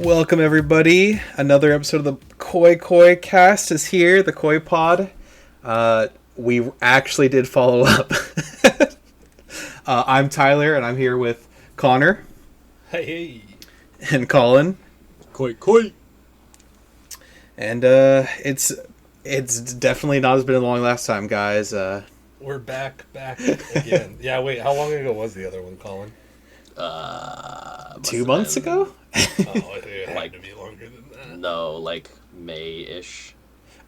Welcome everybody. Another episode of the Koi Koi cast is here, the Koi Pod. We actually did follow up. I'm Tyler and I'm here with Connor. Hey. And Colin. Koi Koi. And it's definitely not as been a long last time, guys. We're back again. Yeah, wait, how long ago was the other one, Colin? 2 months ago? Oh, I think it had to be longer than that. No, like May-ish.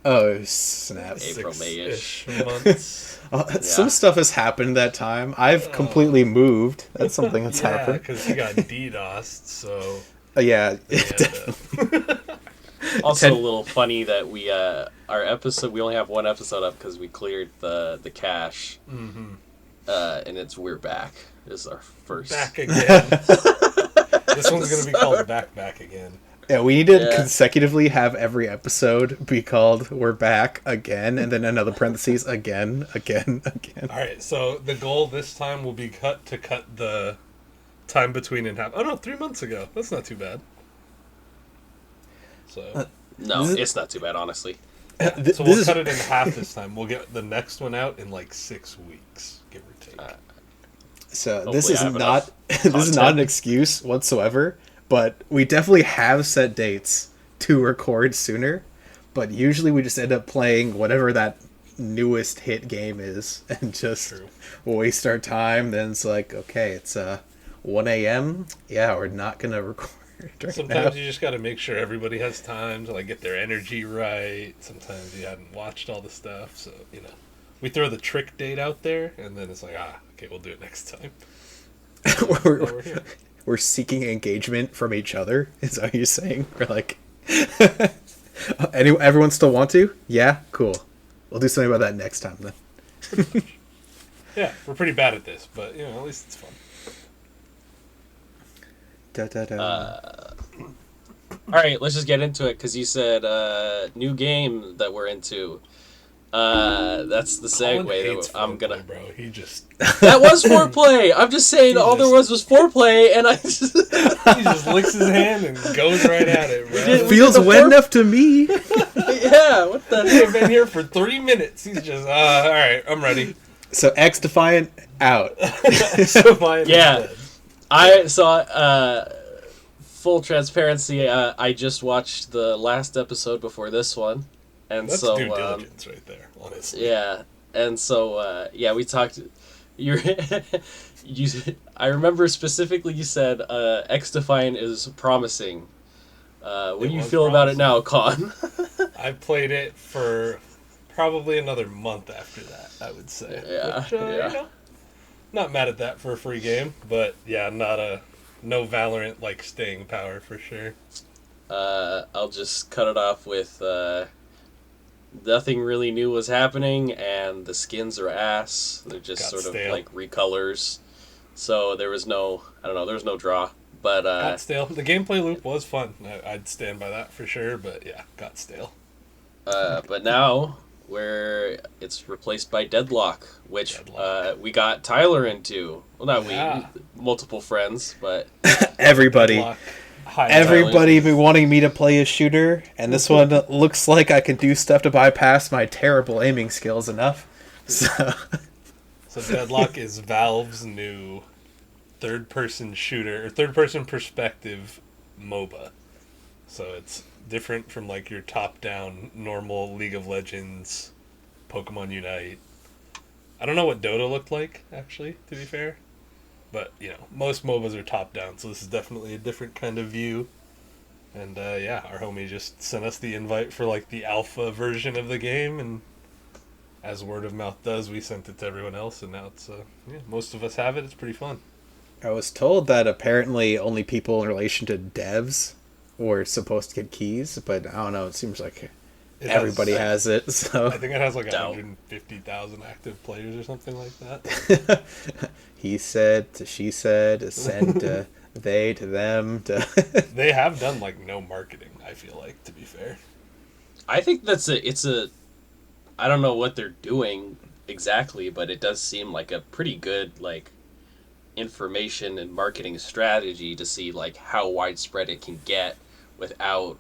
Oh, snap. April, May-ish. months. Some stuff has happened that time. I've completely moved. That's something that's happened. Because you got DDoSed, so... Yeah. Also, a little funny that we our episode, we only have one episode up because we cleared the cache. Mm-hmm. And we're back. This is our first. Back again. This one's going to be called Back Again. Yeah, we need to consecutively have every episode be called "We're Back Again," and then another parentheses again. All right, so the goal this time will be cut the time between in half. Oh no, 3 months ago. That's not too bad. So no, it's not too bad, honestly. So we'll cut it in half this time. We'll get the next one out in like 6 weeks, give or take. So this is not an excuse whatsoever. But we definitely have set dates to record sooner. But usually we just end up playing whatever that newest hit game is and just waste our time. Then it's like, okay, it's 1 a.m. Yeah, we're not going to record right Sometimes now. you just got to make sure everybody has time to like get their energy right. Sometimes you hadn't watched all the stuff. So, we throw the trick date out there and then it's like, okay, we'll do it next time. We're seeking engagement from each other, is that what you're saying? We're like, everyone still want to? Yeah? Cool. We'll do something about that next time, then. Yeah, we're pretty bad at this, but, at least it's fun. Alright, let's just get into it, because you said new game that we're into. That's the segue that I'm gonna. Bro, he just that was foreplay. I'm just saying, all there was foreplay, and I just he just licks his hand and goes right at it, bro. It feels wet enough to me. Yeah, what the? We've been here for 3 minutes. He's just all right. I'm ready. So X Defiant out. Defiant yeah, I saw. Full transparency. I just watched the last episode before this one. And that's so due diligence right there, honestly. Yeah, and so we talked. I remember specifically you said X Defiant is promising. What do you feel about it now, Con? I played it for probably another month after that, I would say. Yeah, which, not mad at that for a free game, but yeah, no Valorant like staying power for sure. I'll just cut it off with. Nothing really new was happening, and the skins are ass. They're just of like recolors. So there was no draw. But got stale. The gameplay loop was fun. I'd stand by that for sure. But yeah, got stale. But now it's replaced by Deadlock, which we got Tyler into. Well, not we, multiple friends, but everybody. Deadlock. Everybody be wanting me to play a shooter, and this one looks like I can do stuff to bypass my terrible aiming skills enough. So Deadlock is Valve's new third-person shooter, or third-person perspective MOBA. So it's different from like your top-down normal League of Legends, Pokemon Unite. I don't know what Dota looked like, actually, to be fair. But, most MOBAs are top-down, so this is definitely a different kind of view. And, our homie just sent us the invite for, like, the alpha version of the game, and as word of mouth does, we sent it to everyone else, and now it's, most of us have it. It's pretty fun. I was told that apparently only people in relation to devs were supposed to get keys, but I don't know, it seems like everybody has it, so... I think it has, like, 150,000 active players or something like that. He said, she said, send they to them. They have done like no marketing, I feel like, to be fair. I think I don't know what they're doing exactly, but it does seem like a pretty good like information and marketing strategy to see like how widespread it can get without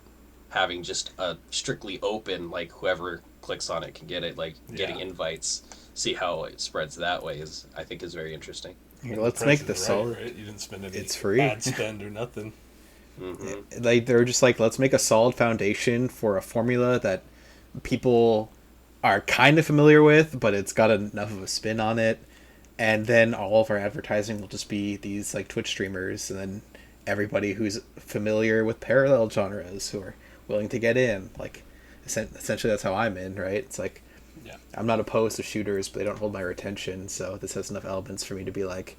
having just a strictly open, like whoever clicks on it can get it, like getting invites. See how it spreads that way I think is very interesting. Here, let's make the solid. Right? You didn't spend any it's free. ad spend or nothing. Mm-hmm. Like they're just like, let's make a solid foundation for a formula that people are kind of familiar with, but it's got enough of a spin on it. And then all of our advertising will just be these like Twitch streamers, and then everybody who's familiar with parallel genres who are willing to get in. Like essentially that's how I'm in, right? It's like, I'm not opposed to shooters, but they don't hold my retention, so this has enough elements for me to be like,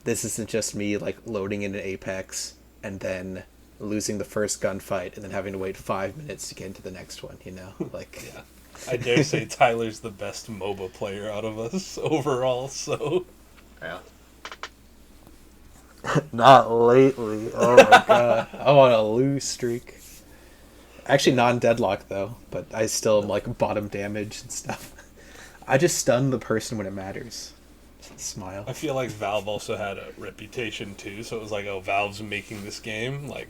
this isn't just me like loading in an Apex and then losing the first gunfight and then having to wait 5 minutes to get into the next one, you know? Like, yeah. I dare say Tyler's the best MOBA player out of us overall, so... Yeah. Not lately. Oh my god. I'm on a lose streak. Actually, non-deadlock, though, but I still am, like, bottom damage and stuff. I just stun the person when it matters. Smile. I feel like Valve also had a reputation, too, so it was like, oh, Valve's making this game, like,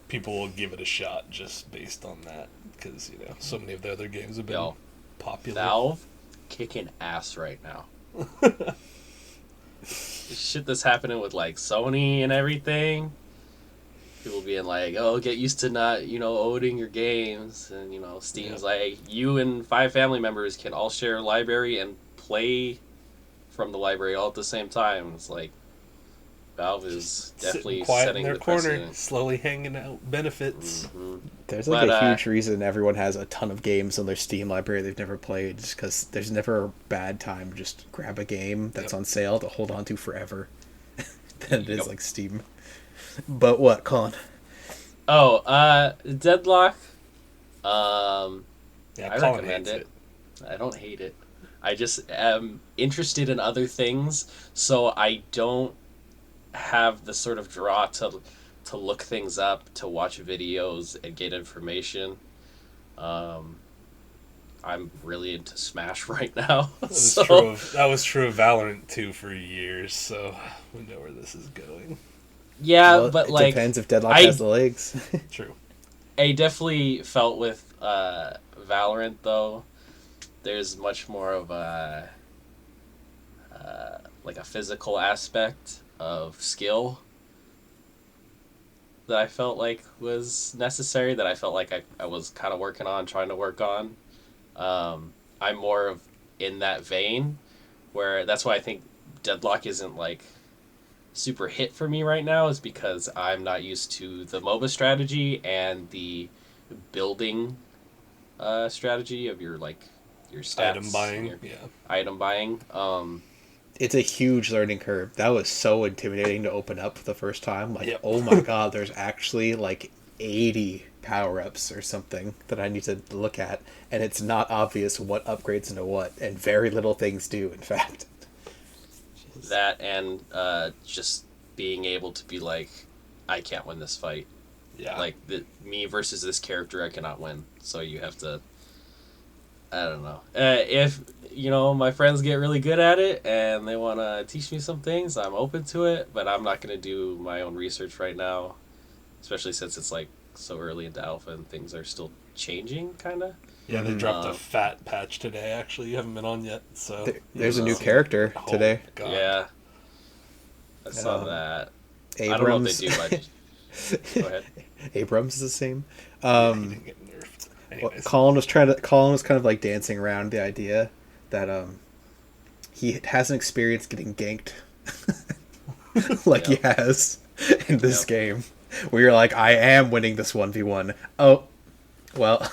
people will give it a shot just based on that, because, you know, so many of the other games have been popular. Valve kicking ass right now. Shit that's happening with, like, Sony and everything. People being like, oh, get used to not, you know, owning your games. And, you know, Steam's like, you and 5 family members can all share a library and play from the library all at the same time. It's like, Valve is definitely setting the precedent. Slowly hanging out benefits. Mm-hmm. There's like a huge reason everyone has a ton of games on their Steam library they've never played, just because there's never a bad time to just grab a game that's on sale to hold on to forever. Than it is like Steam. But what, Colin? Oh, Deadlock. I Colin recommend it. I don't hate it. I just am interested in other things, so I don't have the sort of draw to look things up, to watch videos and get information. I'm really into Smash right now. That was true of Valorant too for years, so we know where this is going. Yeah, well, but it like, depends if Deadlock has the legs. True. I definitely felt with Valorant though, there's much more of a like a physical aspect of skill that I felt like was necessary, that I felt like I was kind of trying to work on. I'm more of in that vein, where that's why I think Deadlock isn't like super hit for me right now, is because I'm not used to the MOBA strategy and the building strategy of your stats, item buying. Item buying. It's a huge learning curve. That was so intimidating to open up the first time. Like, oh my god, there's actually like 80 power-ups or something that I need to look at, and it's not obvious what upgrades into what, and very little things do, in fact. That and just being able to be like, I can't win this fight. Yeah. Like, me versus this character, I cannot win. So you have to... I don't know. If, you know, my friends get really good at it and they want to teach me some things, I'm open to it, but I'm not going to do my own research right now, especially since it's, like, so early into alpha and things are still changing, kind of. Yeah, they dropped a fat patch today, actually. You haven't been on yet, so... There's a new character today. God. Yeah. I saw that. Abrams. I don't know if they do much. Go ahead. Abrams is the same. He didn't get nerfed. Anyways. Colin was kind of like dancing around the idea that he hasn't experienced getting ganked like he has in this game. Where you're like, I am winning this 1v1. Oh, well,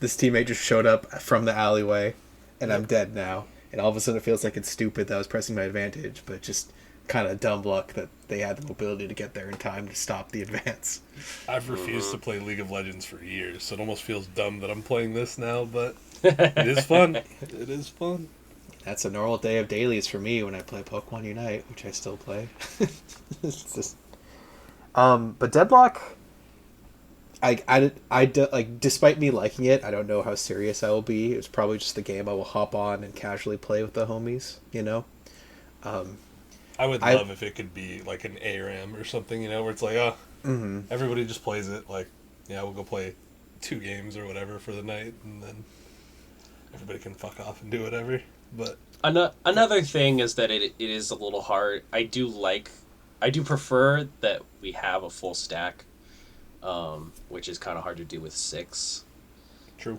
this teammate just showed up from the alleyway, and I'm dead now. And all of a sudden it feels like it's stupid that I was pressing my advantage, but just kind of dumb luck that they had the mobility to get there in time to stop the advance. I've refused to play League of Legends for years, so it almost feels dumb that I'm playing this now, but it is fun. It is fun. That's a normal day of dailies for me when I play Pokemon Unite, which I still play. It's just... but Deadlock, like, despite me liking it, I don't know how serious I will be. It's probably just the game I will hop on and casually play with the homies, you know? I would love if it could be like an ARAM or something, where it's like, everybody just plays it. Like, yeah, we'll go play 2 games or whatever for the night, and then everybody can fuck off and do whatever. But another thing is that it is a little hard. I do prefer that we have a full stack, which is kind of hard to do with 6. True.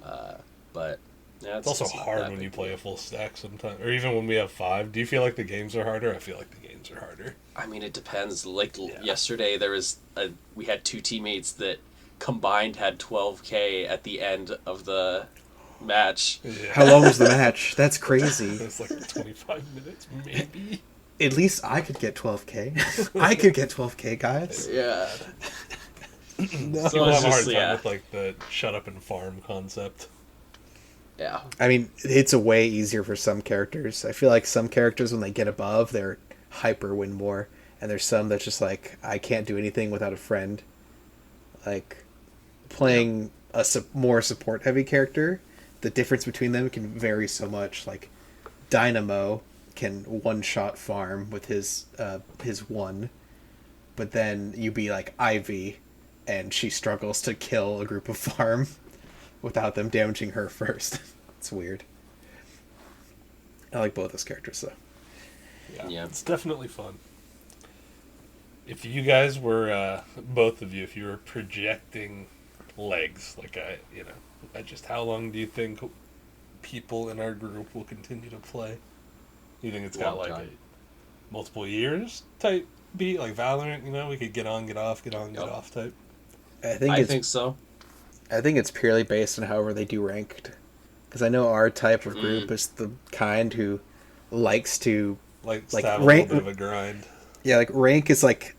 But yeah, it's also hard when you play a full stack sometimes, or even when we have 5. Do you feel like the games are harder? I feel like the games are harder. I mean, it depends. Like yesterday, we had 2 teammates that combined had 12K at the end of the match. Yeah. How long was the match? That's crazy. It's like 25 minutes, maybe. At least I could get 12K. I could get 12K, guys. Yeah. No, so I have a hard time with like the shut up and farm concept. Yeah. I mean, it's a way easier for some characters. I feel like some characters, when they get above, they're hyper win more, and there's some that's just like, I can't do anything without a friend. Like, playing a more support heavy character, the difference between them can vary so much. Like, Dynamo can one-shot farm with his 1, but then you be like Ivy, and she struggles to kill a group of farm without them damaging her first. It's weird. I like both those characters, though. Yeah, it's definitely fun. If you guys were, both of you, if you were projecting legs, like how long do you think people in our group will continue to play? Do you think it's got like multiple years type beat, like Valorant? We could get on, get off, get on, get off type. I think so. I think it's purely based on however they do ranked, because I know our type of group is the kind who likes to like have a little bit of a grind. Yeah, like rank is like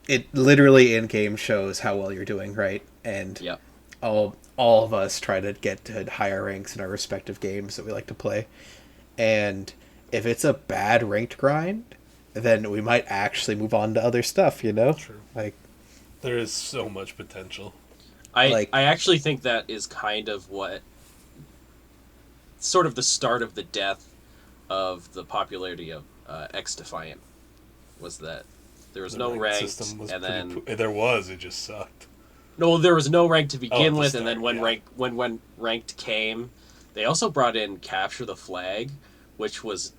it literally in game shows how well you're doing, right? And all of us try to get to higher ranks in our respective games that we like to play. And if it's a bad ranked grind, then we might actually move on to other stuff, True. Like, there is so much potential. I actually think that is kind of what sort of the start of the death of the popularity of X-Defiant was that there was no rank, and then there was, it just sucked. No, there was no rank to begin with, and then when ranked came, they also brought in Capture the Flag, which was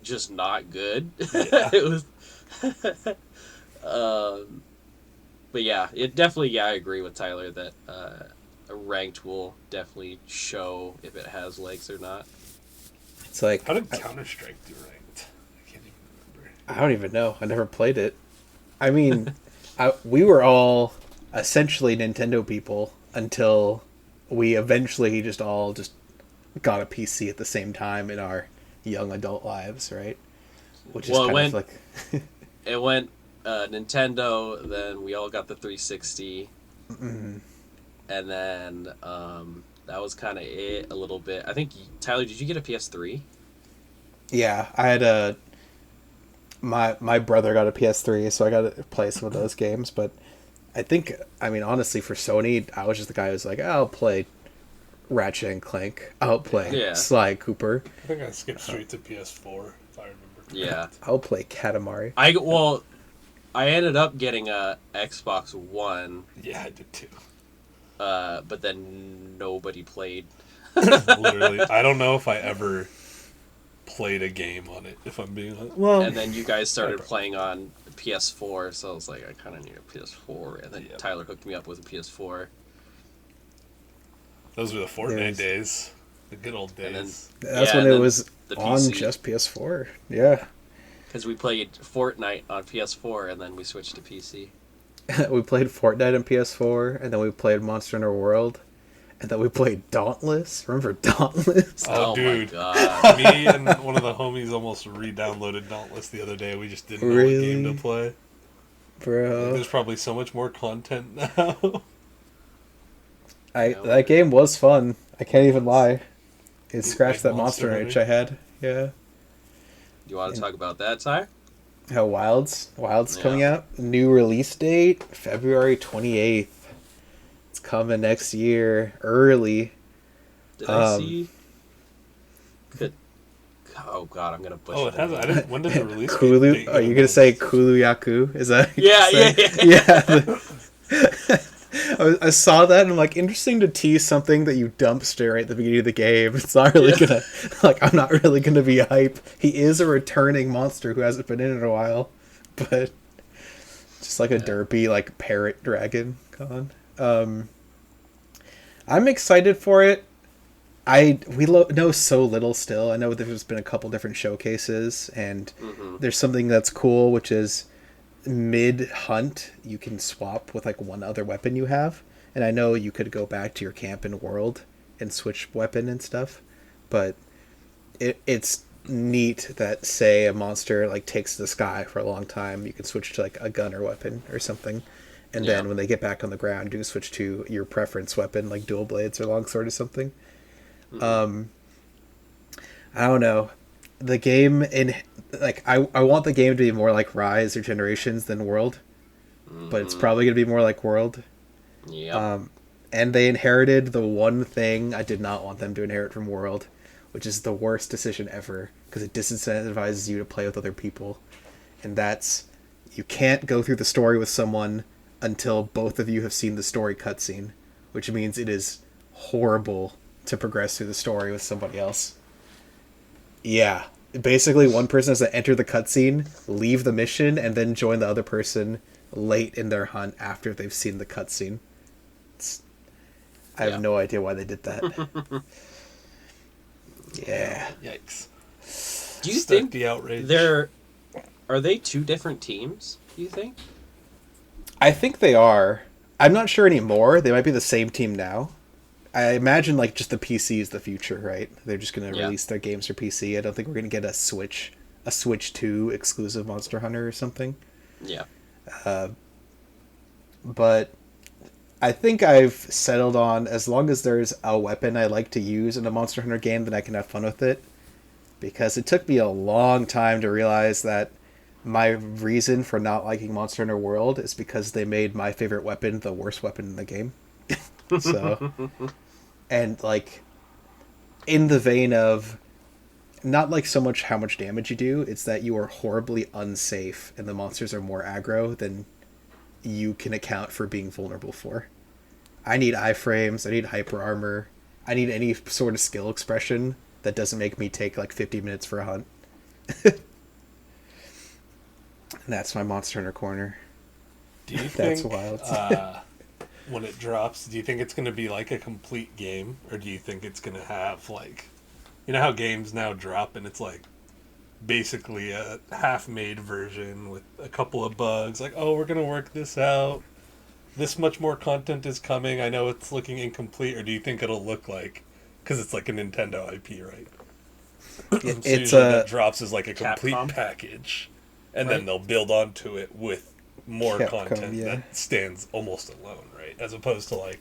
just not good. Yeah. It was. But yeah, it definitely. Yeah, I agree with Tyler that a ranked will definitely show if it has legs or not. It's like, how did Counter-Strike do ranked? I can't even remember. I don't even know. I never played it. I mean, we were all essentially Nintendo people until we eventually just got a PC at the same time in our young adult lives, right? Which is kind of like it went Nintendo, then we all got the 360, and then that was kind of it a little bit. I think, Tyler, did you get a PS3? Yeah, I had my brother got a PS3, so I got to play some of those games. But I mean, honestly, for Sony, I was just the guy who was like, I'll play Ratchet and Clank. I'll play Sly Cooper. I think I skipped straight to PS4, if I remember correctly. Yeah. I'll play Katamari. I ended up getting a Xbox One. Yeah, I did too. But then nobody played. Literally, I don't know if I ever played a game on it, if I'm being honest. Well, and then you guys started playing on PS4, so I was like, I kind of need a PS4. And then Tyler hooked me up with a PS4. Those were the Fortnite days. The good old days. That's when it was on just PS4. Yeah. Because we played Fortnite on PS4, and then we switched to PC. We played Fortnite on PS4, and then we played Monster Hunter World, and then we played Dauntless. Remember Dauntless? Oh dude. My God. Me and one of the homies almost re-downloaded Dauntless the other day. We just didn't know what game to play. Bro. There's probably so much more content now. That game was fun. I can't even lie. It scratched that Monster itch I had. Yeah. You want to talk about that, Ty? How Wilds coming out. New release date, February 28th. It's coming next year, early. Did I see Oh god, I'm gonna butcher. Oh, it has. I didn't. When did it release? Kulu? Are you gonna say Kuluyaku? Is that? Yeah. I saw that and I'm like, interesting to tease something that you dump straight at the beginning of the game. It's not really gonna, like, I'm not really gonna be hype. He is a returning monster who hasn't been in a while, but just like a derpy, like, parrot dragon con. I'm excited for it. We know so little still. I know there's been a couple different showcases, and there's something that's cool, which is mid-hunt, you can swap with, like, one other weapon you have. And I know you could go back to your camp in world and switch weapon and stuff, but it's neat that, say, a monster, like, takes the sky for a long time, you can switch to, like, a gun or weapon or something. And then when they get back on the ground, you can switch to your preference weapon, like dual blades or longsword or something. I don't know. The game I want the game to be more like Rise or Generations than World, but it's probably gonna be more like World. Yeah. And they inherited the one thing I did not want them to inherit from World, which is the worst decision ever, because it disincentivizes you to play with other people, and that's you can't go through the story with someone until both of you have seen the story cutscene, which means it is horrible to progress through the story with somebody else. Yeah. Basically, one person has to enter the cutscene, leave the mission, and then join the other person late in their hunt after they've seen the cutscene. I have no idea why they did that. Yeah. Yikes. Do you think the outrage? Are they two different teams, do you think? I think they are. I'm not sure anymore. They might be the same team now. I imagine, like, just the PC is the future, right? They're just going to release their games for PC. I don't think we're going to get a Switch 2 exclusive Monster Hunter or something. Yeah. But I think I've settled on, as long as there's a weapon I like to use in a Monster Hunter game, then I can have fun with it. Because it took me a long time to realize that my reason for not liking Monster Hunter World is because they made my favorite weapon the worst weapon in the game. So, and, like, in the vein of not, like, so much how much damage you do, it's that you are horribly unsafe and the monsters are more aggro than you can account for being vulnerable for. I need iframes, I need hyper armor, I need any sort of skill expression that doesn't make me take, like, 50 minutes for a hunt. And that's my Monster Hunter corner. Do you That's think, wild. when it drops, do you think it's going to be like a complete game, or do you think it's going to have, like, you know how games now drop and it's like basically a half-made version with a couple of bugs, like, oh, we're going to work this out, this much more content is coming, I know it's looking incomplete, or do you think it'll look like, because it's like a Nintendo IP, right? It's that drops as like a complete Capcom package, and then they'll build onto it with more Capcom, content that stands almost alone, right? As opposed to, like,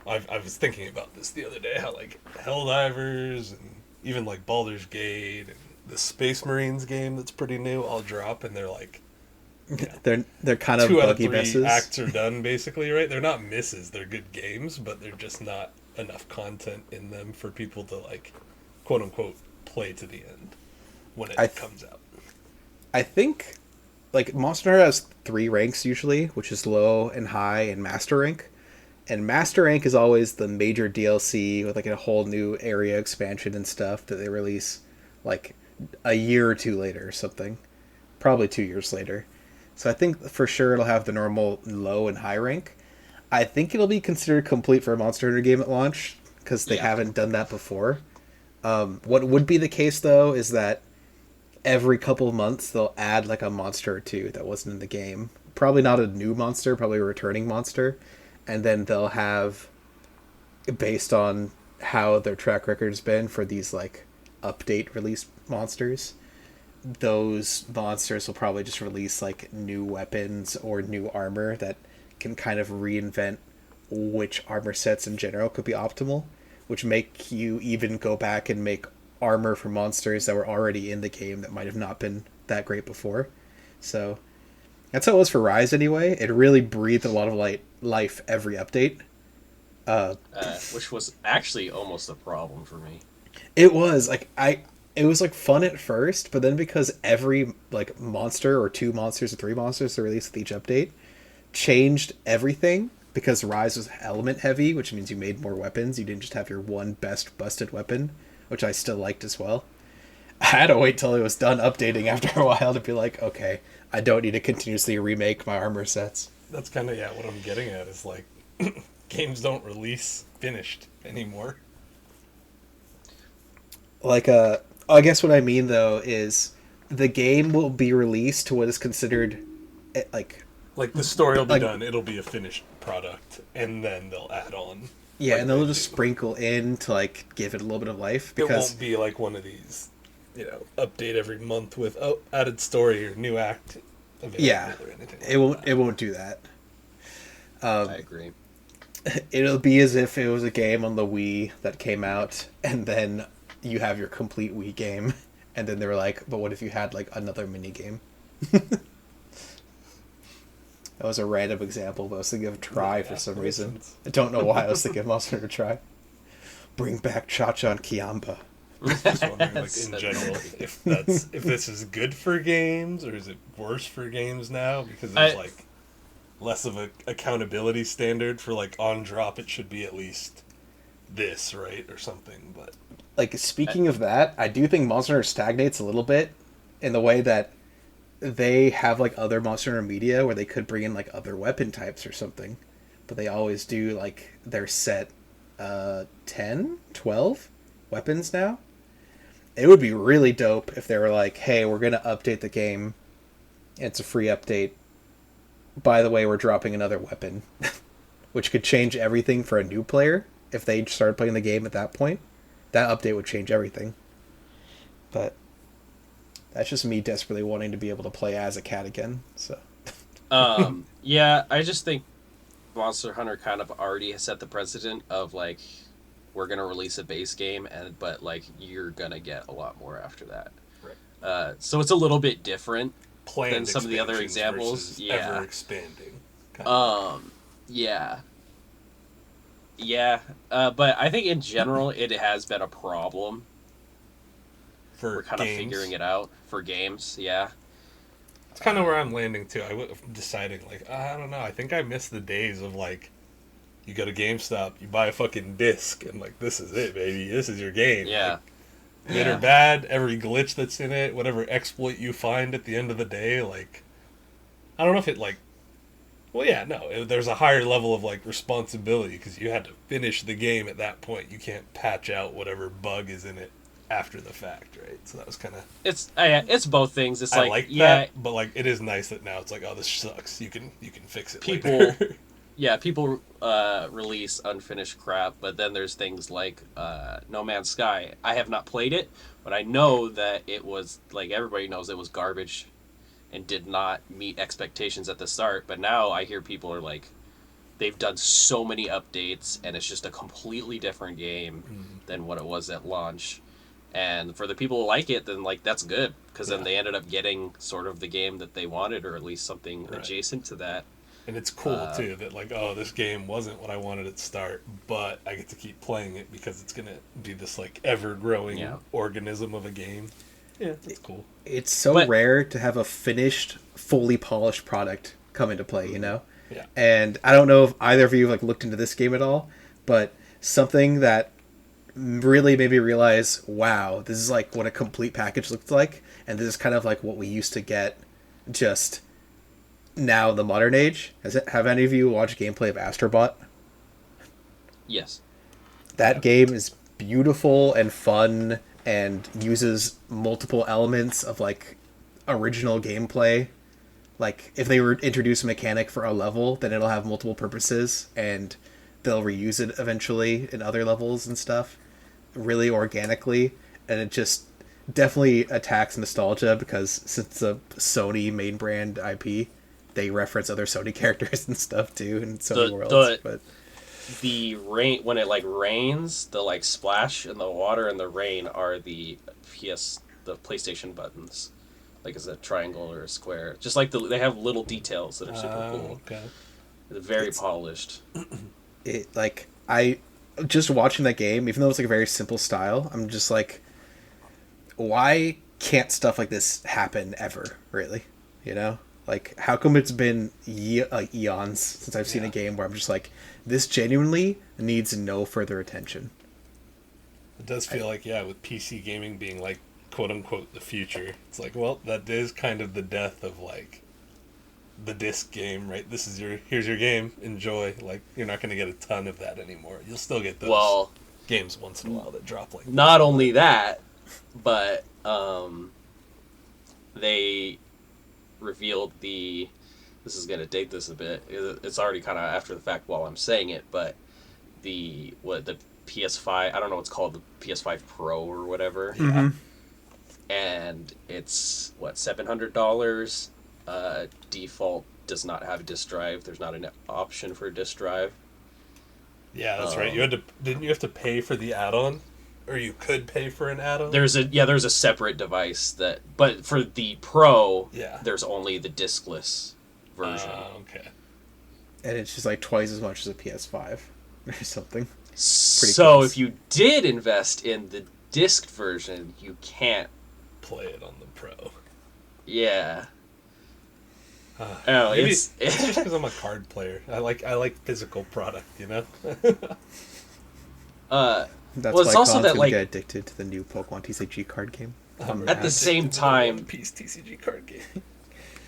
I was thinking about this the other day, how, like, Helldivers and even, like, Baldur's Gate and the Space Marines game that's pretty new all drop, and they're like, they're kind of 2 out of buggy 3 messes. acts are done, basically, right? They're not misses, they're good games, but they're just not enough content in them for people to, like, quote unquote play to the end when it comes out. I think, like, Monster Hunter has 3 ranks usually, which is low and high and master rank. And master rank is always the major DLC with, like, a whole new area expansion and stuff that they release, like, a year or 2 later or something. Probably 2 years later. So I think for sure it'll have the normal low and high rank. I think it'll be considered complete for a Monster Hunter game at launch, because they haven't done that before. What would be the case, though, is that every couple of months they'll add, like, a monster or 2 that wasn't in the game. Probably not a new monster, probably a returning monster. And then they'll have, based on how their track record's been for these, like, update release monsters, those monsters will probably just release, like, new weapons or new armor that can kind of reinvent which armor sets in general could be optimal, which make you even go back and make armor for monsters that were already in the game that might have not been that great before. So that's how it was for Rise anyway. It really breathed a lot of life every update. Which was actually almost a problem for me. It was, like, it was like fun at first, but then because every like monster or 2 monsters or 3 monsters they released with each update changed everything, because Rise was element heavy, which means you made more weapons. You didn't just have your one best busted weapon, which I still liked as well. I had to wait till it was done updating after a while to be like, okay, I don't need to continuously remake my armor sets. That's kind of, what I'm getting at is like, games don't release finished anymore. Like, I guess what I mean, though, is the game will be released to what is considered, like the story will be done, it'll be a finished product, and then they'll add on. Yeah, and they'll just sprinkle in to, like, give it a little bit of life. Because it won't be like one of these, update every month with, added story or new act available or anything like it won't do that. I agree. It'll be as if it was a game on the Wii that came out, and then you have your complete Wii game, and then they were like, but what if you had, like, another mini game? That was a random example, but I was thinking of Try for some reason. I don't know why I was thinking of Monster Hunter Try. Bring back Cha-Cha and Kiamba. Just wondering, like, in general, if this is good for games, or is it worse for games now? Because there's, like, less of a accountability standard for, like, on drop, it should be at least this, right? Or something, but... Like, speaking of that, I do think Monster Hunter stagnates a little bit in the way that they have, like, other Monster Hunter media where they could bring in, like, other weapon types or something. But they always do, like, their set 10, 12 weapons now. It would be really dope if they were like, hey, we're going to update the game. It's a free update. By the way, we're dropping another weapon. Which could change everything for a new player if they started playing the game at that point. That update would change everything. But that's just me desperately wanting to be able to play as a cat again. So, yeah, I just think Monster Hunter kind of already has set the precedent of, like, we're gonna release a base game, but like you're gonna get a lot more after that. Right. So it's a little bit different than some of the other examples. Yeah. Ever expanding. Yeah. Yeah. But I think in general it has been a problem. We're kind of figuring it out for games. Yeah. It's kind of where I'm landing too. I'm deciding, like, I don't know. I think I miss the days of, like, you go to GameStop, you buy a fucking disc, and, like, this is it, baby. This is your game. Yeah. Like, good or bad, every glitch that's in it, whatever exploit you find at the end of the day, like, I don't know if it, like, well, yeah, no, there's a higher level of, like, responsibility, because you had to finish the game at that point. You can't patch out whatever bug is in it after the fact, right? So that was kind of... It's both things. It's like that, but, like, it is nice that now it's like, oh, this sucks. You can fix it later. People release unfinished crap, but then there's things like No Man's Sky. I have not played it, but I know that it was, like, everybody knows it was garbage and did not meet expectations at the start, but now I hear people are like, they've done so many updates and it's just a completely different game than what it was at launch. And for the people who like it, then, like, that's good, because then they ended up getting sort of the game that they wanted, or at least something adjacent to that. And it's cool, too, that, like, oh, this game wasn't what I wanted at the start, but I get to keep playing it because it's going to be this, like, ever-growing organism of a game. Yeah, that's cool. It's so rare to have a finished, fully polished product come into play, you know? Yeah. And I don't know if either of you have, like, looked into this game at all, but something that really made me realize, wow, this is, like, what a complete package looks like, and this is kind of like what we used to get just now in the modern age. Have any of you watched gameplay of Astrobot? Yes. That game is beautiful and fun and uses multiple elements of, like, original gameplay. Like, if they were to introduce a mechanic for a level, then it'll have multiple purposes, and they'll reuse it eventually in other levels and stuff, really organically, and it just definitely attacks nostalgia, because since it's a Sony main brand IP, they reference other Sony characters and stuff too in Sony worlds. But the rain, when it, like, rains, the, like, splash and the water and the rain are the PlayStation buttons. Like, it's a triangle or a square. Just like they have little details that are super cool. Okay. It's very polished. It, like, I just watching that game, even though it's, like, a very simple style, I'm just like, why can't stuff like this happen ever, really? You know? Like, how come it's been eons since I've seen a game where I'm just like, this genuinely needs no further attention? It does feel like, with PC gaming being like, quote unquote, the future, it's like, well, that is kind of the death of like the disc game, right? Here's your game, enjoy. Like, you're not going to get a ton of that anymore. You'll still get those games once in a while that drop like not only that, but they revealed this is going to date this a bit. It's already kind of after the fact while I'm saying it, but the PS5, I don't know what's called, the PS5 Pro or whatever. Mm-hmm. And it's $700. Default does not have a disk drive. There's not an option for a disk drive. Yeah, that's right. Didn't you have to pay for the add-on? Or you could pay for an add-on? There's a separate device but for the Pro, there's only the diskless version. Okay. And it's just like twice as much as a PS5 or something. So if you did invest in the disc version, you can't play it on the Pro. Yeah. Maybe it's just because I'm a card player. I like physical product, you know. That's well, it's why also Colin's that gonna like get addicted to the new Pokemon TCG card game. At the same time, One Piece TCG card game.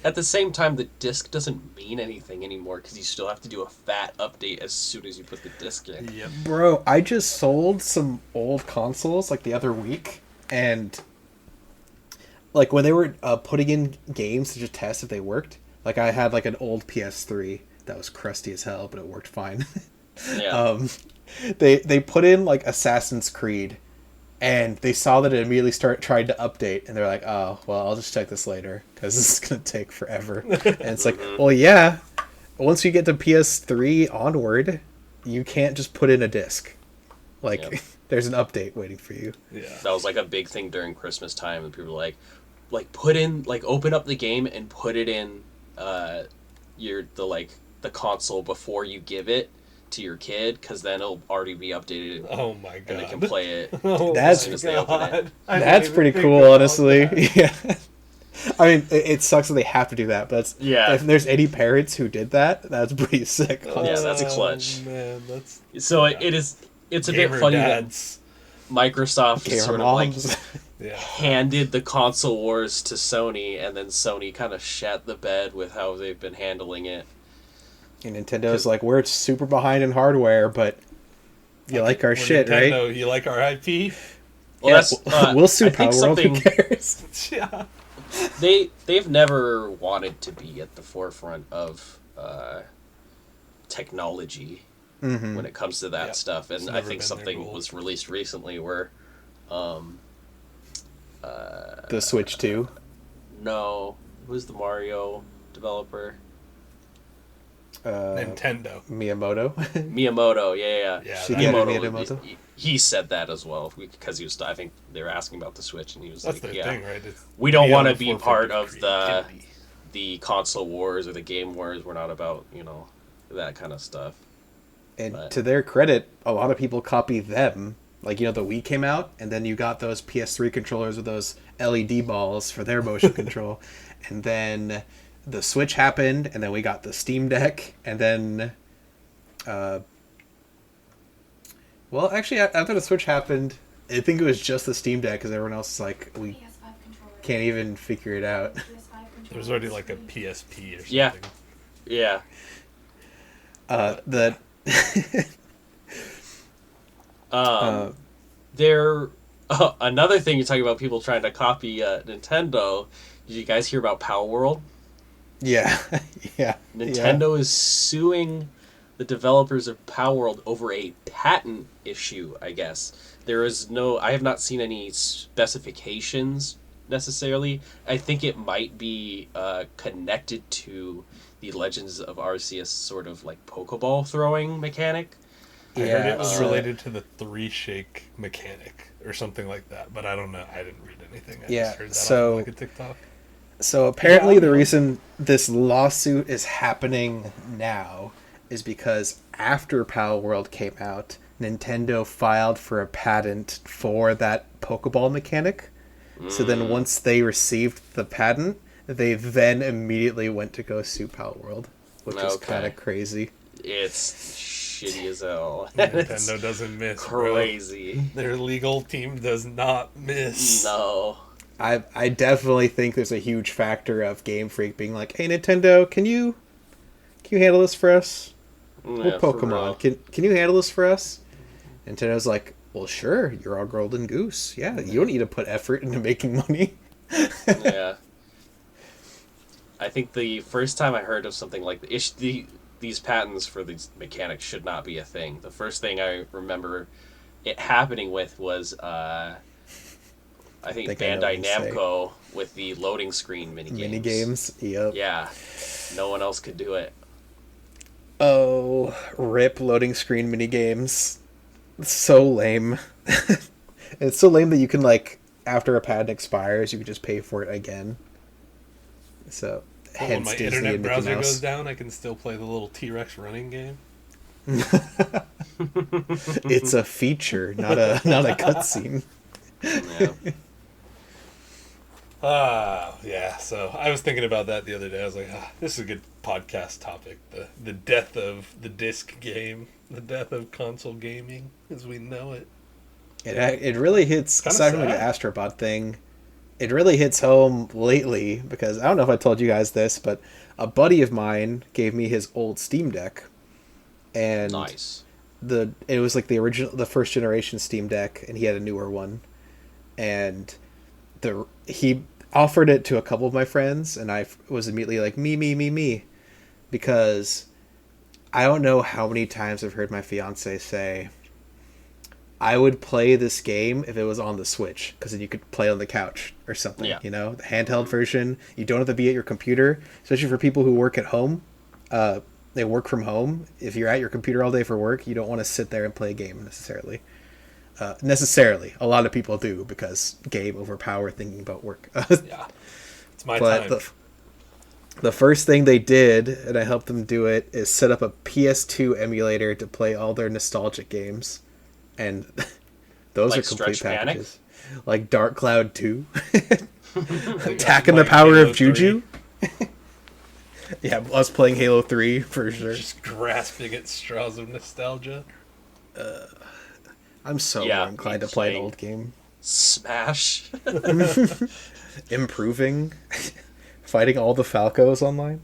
At the same time, the disc doesn't mean anything anymore because you still have to do a fat update as soon as you put the disc in. Yep. Bro, I just sold some old consoles like the other week, and like when they were putting in games to just test if they worked. Like I had like an old PS3 that was crusty as hell, but it worked fine. Yeah. They put in like Assassin's Creed, and they saw that it immediately tried to update, and they're like, "Oh, well, I'll just check this later because this is gonna take forever." And it's like, well, yeah. Once you get to PS3 onward, you can't just put in a disc. Like, there's an update waiting for you. Yeah. That was like a big thing during Christmas time, and people were like put in, like open up the game and put it in the console before you give it to your kid, because then it'll already be updated. Oh my god! And they can play it. That's that's pretty cool, honestly. Yeah. I mean, it sucks that they have to do that, but if there's any parents who did that, that's pretty sick. Yeah, that's a clutch. Man, so it's a bit funny that Microsoft Gamer sort moms. of like handed the console wars to Sony, and then Sony kind of shat the bed with how they've been handling it. And Nintendo's like, we're super behind in hardware, but you like our shit, Nintendo, right? You like our IP? Well, we'll sue Power World. Who cares? Yeah. They've never wanted to be at the forefront of technology when it comes to that stuff, and I think something was released recently where the Switch 2? No, who's the Mario developer? Nintendo. Miyamoto, yeah. Miyamoto. He said that as well because he was. I think they were asking about the Switch, and he was That's like, their thing, right? We don't want to be part of the console wars or the game wars. We're not about that kind of stuff." And to their credit, a lot of people copy them. Like, the Wii came out, and then you got those PS3 controllers with those LED balls for their motion control, and then the Switch happened, and then we got the Steam Deck, and then well, actually, after the Switch happened, I think it was just the Steam Deck, because everyone else is like, we can't even figure it out. There was already like a PSP or something. Yeah. Another thing you're talking about, people trying to copy Nintendo. Did you guys hear about Power World? Yeah. Yeah. Nintendo is suing the developers of Power World over a patent issue, I guess. I have not seen any specifications necessarily. I think it might be connected to the Legends of Arceus sort of like Pokeball throwing mechanic. I heard it was related to the 3-shake mechanic or something like that, but I don't know. I didn't read anything. I just heard that on like a TikTok. So apparently the reason this lawsuit is happening now is because after Power World came out, Nintendo filed for a patent for that Pokeball mechanic. So then once they received the patent, they then immediately went to go sue Pal World, which is kind of crazy. It's shitty as hell. Nintendo doesn't miss, crazy. Bro. Their legal team does not miss. No. I definitely think there's a huge factor of Game Freak being like, "Hey Nintendo, can you handle this for us? Yeah, Pokemon, can you handle this for us?" Nintendo's like, "Well, sure. You're our golden goose. Yeah, you don't need to put effort into making money." Yeah. I think the first time I heard of something like these patents for these mechanics should not be a thing. The first thing I remember it happening with was I think Bandai Namco with the loading screen minigames. Yep. Yeah. No one else could do it. Oh, rip loading screen minigames. It's so lame. It's so lame that you can, like, after a patent expires, you can just pay for it again. So, when my internet browser goes down, I can still play the little T-Rex running game. It's a feature, not a cutscene. Yeah. Yeah, so I was thinking about that the other day. I was like, this is a good podcast topic. The death of the disc game, the death of console gaming as we know it. It really hits, aside from the Astrobot thing, it really hits home lately, because I don't know if I told you guys this, but a buddy of mine gave me his old Steam Deck. And nice. It was like the first generation Steam Deck, and he had a newer one. And he offered it to a couple of my friends, and I was immediately like, me, because I don't know how many times I've heard my fiance say, I would play this game if it was on the Switch, because then you could play on the couch or something. Yeah. You know, the handheld version. You don't have to be at your computer, especially for people who work at home. They work from home. If you're at your computer all day for work, you don't want to sit there and play a game necessarily. A lot of people do, because game over power thinking about work. Yeah, it's my time. The first thing they did, and I helped them do it, is set up a PS2 emulator to play all their nostalgic games. And those are complete packages. Panic? Like Dark Cloud 2. Attacking the Power Halo of Juju. Yeah, us playing Halo 3 for sure. Just grasping at straws of nostalgia. I'm so inclined to play an old game. Smash. Improving. Fighting all the Falcos online.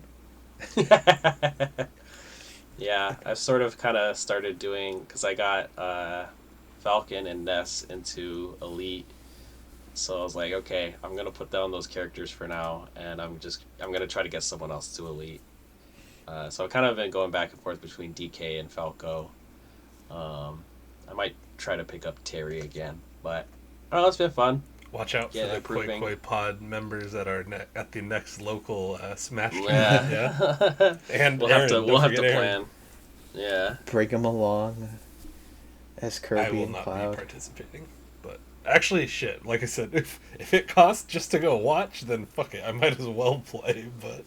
Yeah, I've sort of kind of started doing, because I got Falcon and Ness into Elite. So I was like, okay, I'm going to put down those characters for now, and I'm going to try to get someone else to Elite. So I've kind of been going back and forth between DK and Falco. I might try to pick up Terry again, but I don't know, it's been fun. Watch out for the Koi Koi Pod members that are at the next local Smash tournament. Yeah. And we'll have to plan. Yeah. Bring them along as Kirby and Cloud. I will not be participating. But actually, shit, like I said, if it costs just to go watch, then fuck it. I might as well play, but...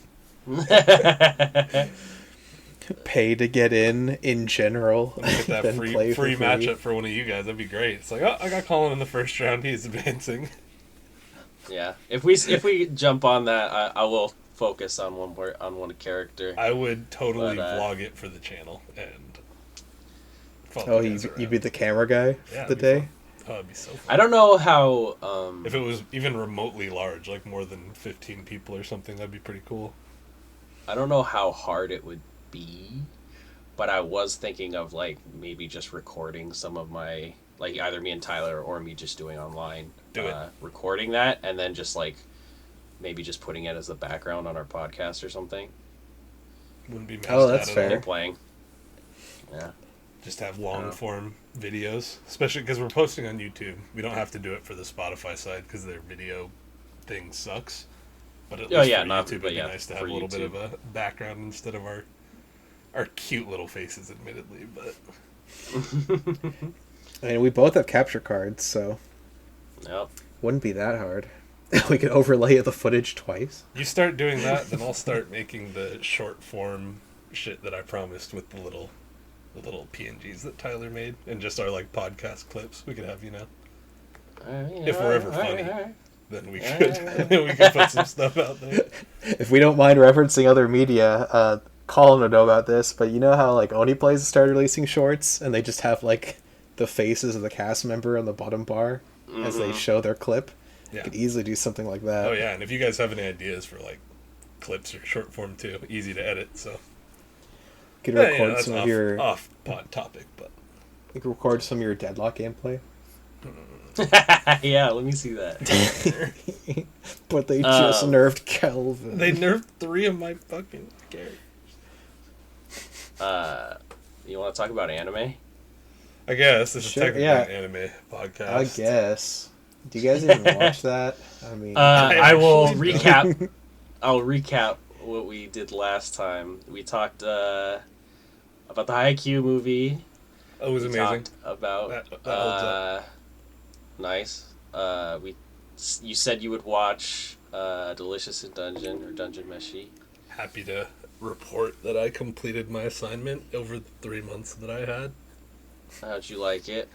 Pay to get in general. Get that free matchup for one of you guys. That'd be great. It's like, oh, I got Colin in the first round. He's advancing. Yeah, if we jump on that, I will focus on one character. I would totally vlog it for the channel and. You'd be the camera guy for the day. Fun. Oh, it'd be so fun. I don't know how. If it was even remotely large, like more than 15 people or something, that'd be pretty cool. I don't know how hard it would be, but I was thinking of like maybe just recording some of my, like either me and Tyler or me just doing online, recording that, and then just like maybe just putting it as the background on our podcast or something. Wouldn't be mad. Oh, that's fair. Playing. Yeah. Just have long form videos, especially because we're posting on YouTube. We don't have to do it for the Spotify side because their video thing sucks. But at least for YouTube, it'd be nice to have a little bit of a background instead of our cute little faces, admittedly. But I mean, we both have capture cards, so wouldn't be that hard. We could overlay the footage twice. You start doing that, then I'll start making the short form shit that I promised with the little PNGs that Tyler made, and just our like podcast clips we could have, if we're ever funny. then we could put some stuff out there. If we don't mind referencing other media, Colin would know about this, but you know how like Oni Plays started releasing shorts and they just have like the faces of the cast member on the bottom bar as they show their clip? Yeah. You could easily do something like that. Oh yeah, and if you guys have any ideas for like clips or short form too, easy to edit. So you could record some of your off pod topic, but you could record some of your Deadlock gameplay. Yeah, let me see that. But they just nerfed Kelvin. They nerfed 3 of my fucking characters. You want to talk about anime? I guess this is technically an anime podcast. I guess. Do you guys even watch that? I mean, I will recap. I'll recap what we did last time. We talked about the Haikyuu movie. Oh, it was amazing. Talked about that holds up. Nice. You said you would watch Delicious in Dungeon or Dungeon Meshi. Happy to report that I completed my assignment over the 3 months that I had. How'd you like it?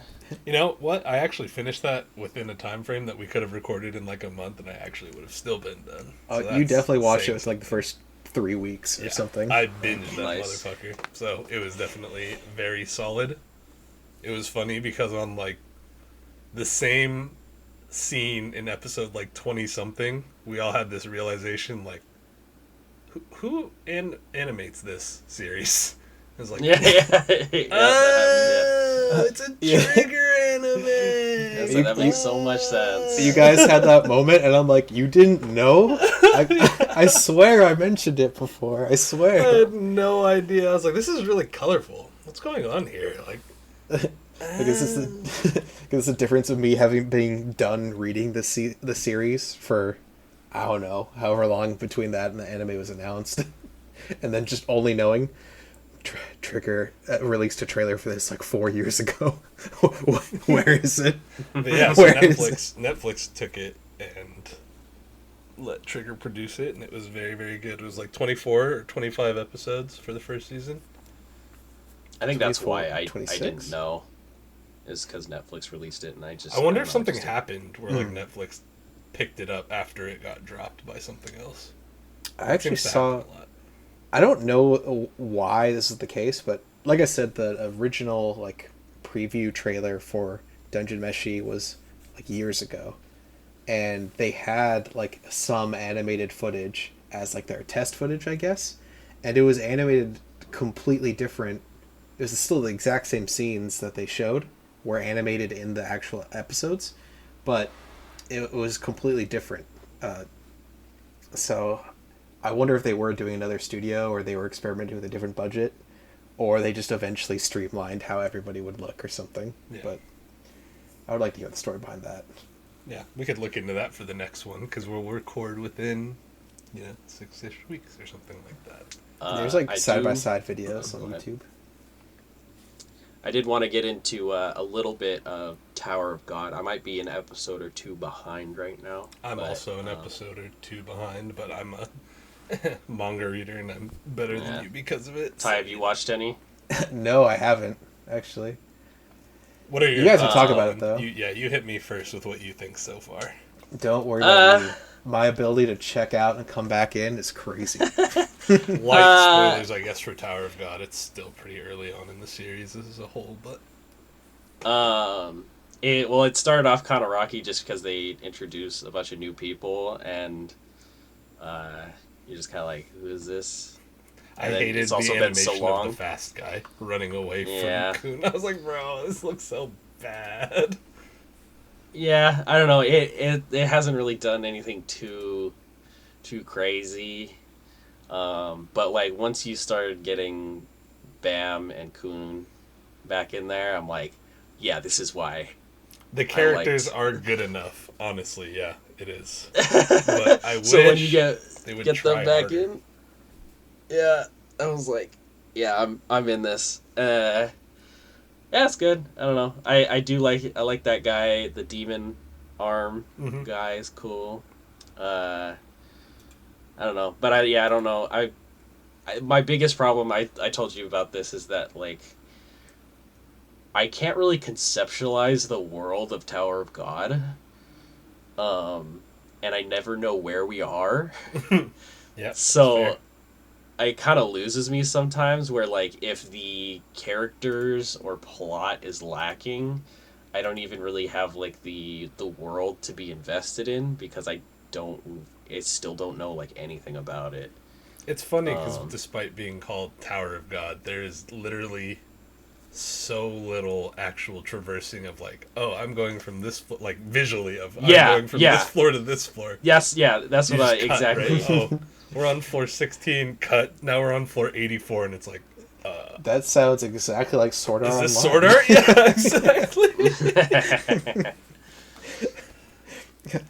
You know what? I actually finished that within a time frame that we could have recorded in like a month, and I actually would have still been done. So you definitely watched it with like the first 3 weeks or something. I binged that motherfucker. So it was definitely very solid. It was funny because on like the same scene in episode like 20 something, we all had this realization like, who animates this series? It was like, it's a Trigger anime. That makes so much sense. You guys had that moment, and I'm like, you didn't know? I swear I mentioned it before. I swear. I had no idea. I was like, this is really colorful. What's going on here? Like, this is the difference of me having been done reading the series for, I don't know, however long between that and the anime was announced, and then just only knowing Trigger released a trailer for this like 4 years ago. Where is it? But yeah, so Netflix took it and let Trigger produce it, and it was very, very good. It was like 24 or 25 episodes for the first season. I think that's why I didn't know. Is because Netflix released it, and I wonder if something happened where like Netflix picked it up after it got dropped by something else. I actually saw. I don't know why this is the case, but like I said, the original like preview trailer for Dungeon Meshi was like years ago, and they had like some animated footage as like their test footage, I guess, and it was animated completely different. It was still the exact same scenes that they showed were animated in the actual episodes, but it was completely different. So I wonder if they were doing another studio, or they were experimenting with a different budget, or they just eventually streamlined how everybody would look or something. Yeah. But I would like to hear the story behind that. Yeah, we could look into that for the next one, because we'll record within, 6-ish weeks or something like that. There's like side-by-side videos on YouTube. I did want to get into a little bit of Tower of God. I might be an episode or 2 behind right now. I'm also an episode or 2 behind, but I'm a manga reader, and I'm better than you because of it. Ty, have you watched any? No, I haven't, actually. What are you guys can talk about it, though. You hit me first with what you think so far. Don't worry about me. My ability to check out and come back in is crazy. Light spoilers, I guess, for Tower of God. It's still pretty early on in the series as a whole, but... It started off kind of rocky just because they introduced a bunch of new people, and you're just kind of like, who is this? And I hated the animation of the fast guy running away from Kun. I was like, bro, this looks so bad. Yeah, I don't know. It hasn't really done anything too crazy. But like once you started getting Bam and Kun back in there, I'm like, yeah, this is why. The characters are good enough, honestly. Yeah, it is. But I wish so when you get them back harder. in, yeah, I was like, yeah, I'm in this. Yeah, it's good. I don't know. I like that guy. The demon arm guy is cool. I don't know, but I don't know. I my biggest problem, I told you about this, is that like I can't really conceptualize the world of Tower of God. and I never know where we are. Yeah. So it kind of loses me sometimes where, like, if the characters or plot is lacking, I don't even really have, like, the world to be invested in because I still don't know, like, anything about it. It's funny because despite being called Tower of God, there is literally so little actual traversing of, like, oh, I'm going from this like visually of I'm going from this floor to this floor. Yes, yeah, that's what I exactly. Right? Oh, we're on floor 16. Cut. Now we're on floor 84, and it's like. That sounds exactly like Sword Art Online. Is this Sword Art? Yeah, exactly.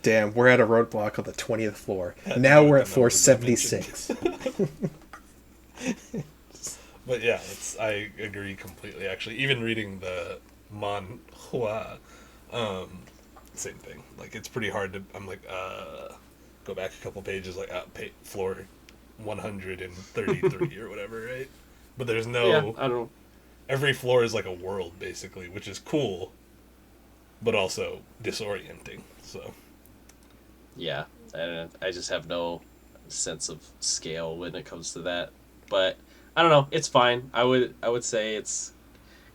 Damn, we're at a roadblock on the 20th floor. Now we're at floor 76. But yeah, I agree completely, actually. Even reading the manhwa, same thing. Like, it's pretty hard to... I'm like, go back a couple pages, like, floor 133 or whatever, right? But there's no... Yeah, I don't... Every floor is like a world, basically, which is cool, but also disorienting, so... Yeah, I just have no sense of scale when it comes to that. But I don't know, it's fine. I would say it's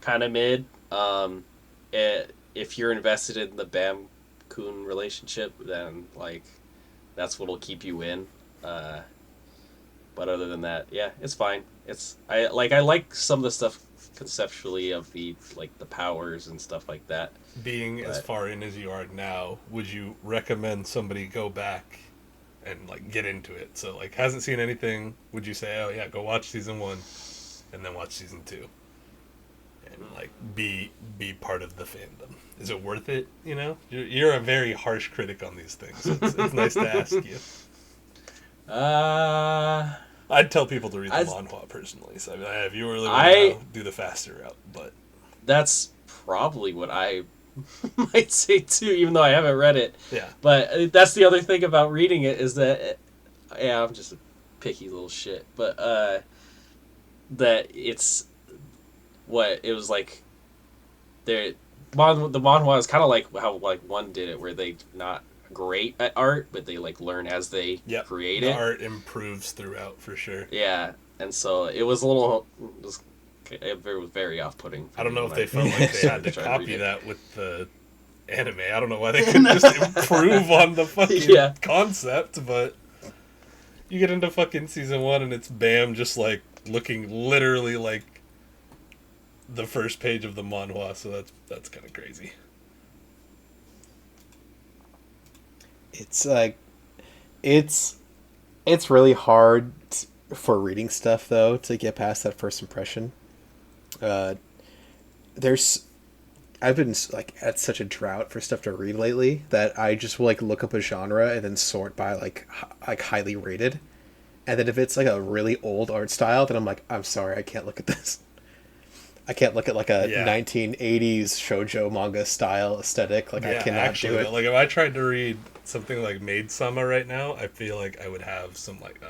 kind of mid. If you're invested in the Bam-kun relationship, then like that's what'll keep you in. But other than that, yeah, it's fine. I like some of the stuff conceptually of the powers and stuff like that. Being as far in as you are now, would you recommend somebody go back and like get into it? So like hasn't seen anything, would you say, oh yeah, go watch season 1 and then watch season 2 and like be part of the fandom? Is it worth it? You know, you're a very harsh critic on these things. So it's nice to ask you. I'd tell people to read the manhwa personally. So if you really want to do the faster route, but that's probably what I might say too, even though I haven't read it. Yeah. But that's the other thing about reading it is that, yeah, I'm just a picky little shit. But that it's what it was like. The manhwa is kind of like how like one did it, where they not great at art, but they like learn as they create it. The art improves throughout for sure. Yeah, and so it was a little. It was very off-putting. I don't know if they felt like they had to copy that with the anime. I don't know why they couldn't just improve on the fucking concept, but you get into fucking season 1 and it's Bam just like looking literally like the first page of the manhwa, so that's kind of crazy. It's like it's really hard for reading stuff though to get past that first impression. I've been like at such a drought for stuff to read lately that I just will like look up a genre and then sort by like highly rated, and then if it's like a really old art style, then I'm like, I'm sorry, I can't look at this. I can't look at like a 1980s shoujo manga style aesthetic. Like I cannot do it. Like if I tried to read something like Maid Sama right now, I feel like I would have some like.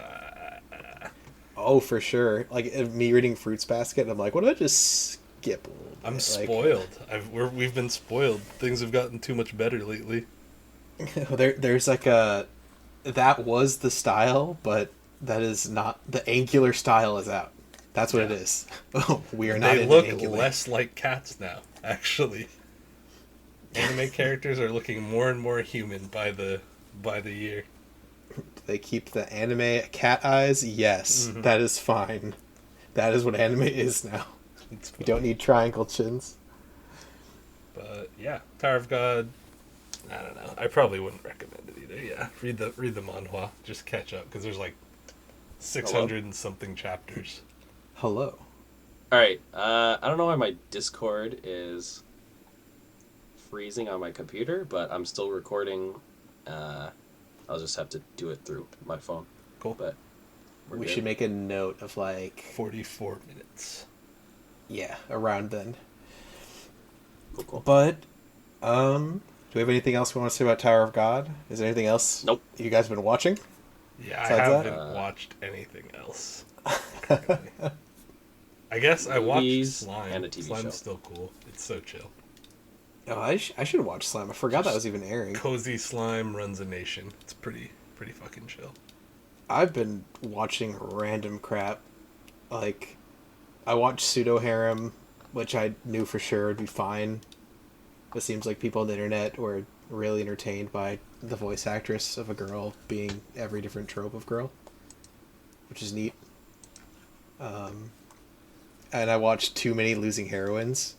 Oh, for sure. Like me reading Fruits Basket, I'm like, what did I just skip? I'm spoiled. We've been spoiled. Things have gotten too much better lately. There's like that was the style, but that is not the angular style is out. That's what it is. We are not. They look less like cats now. Actually, anime characters are looking more and more human by the year. They keep the anime cat eyes. Yes, that is fine. That is what anime is now. We don't need triangle chins. But yeah, Tower of God. I don't know. I probably wouldn't recommend it either. Yeah, read the manhwa. Just catch up because there's like 600 and something chapters. Hello. All right. I don't know why my Discord is freezing on my computer, but I'm still recording. I'll just have to do it through my phone. Cool. But we should make a note of like 44 minutes. Yeah, around then. Cool. But do we have anything else we want to say about Tower of God? Is there anything else? Nope. You guys been watching? Yeah, I haven't watched anything else. I guess I watched Slime. And a TV Slime's show. still cool. It's so chill. Oh, I should watch Slime. I forgot that was even airing. Cozy Slime runs a nation. It's pretty fucking chill. I've been watching random crap. Like, I watched Pseudo Harem, which I knew for sure would be fine. It seems like people on the internet were really entertained by the voice actress of a girl being every different trope of girl, which is neat. And I watched Too Many Losing Heroines,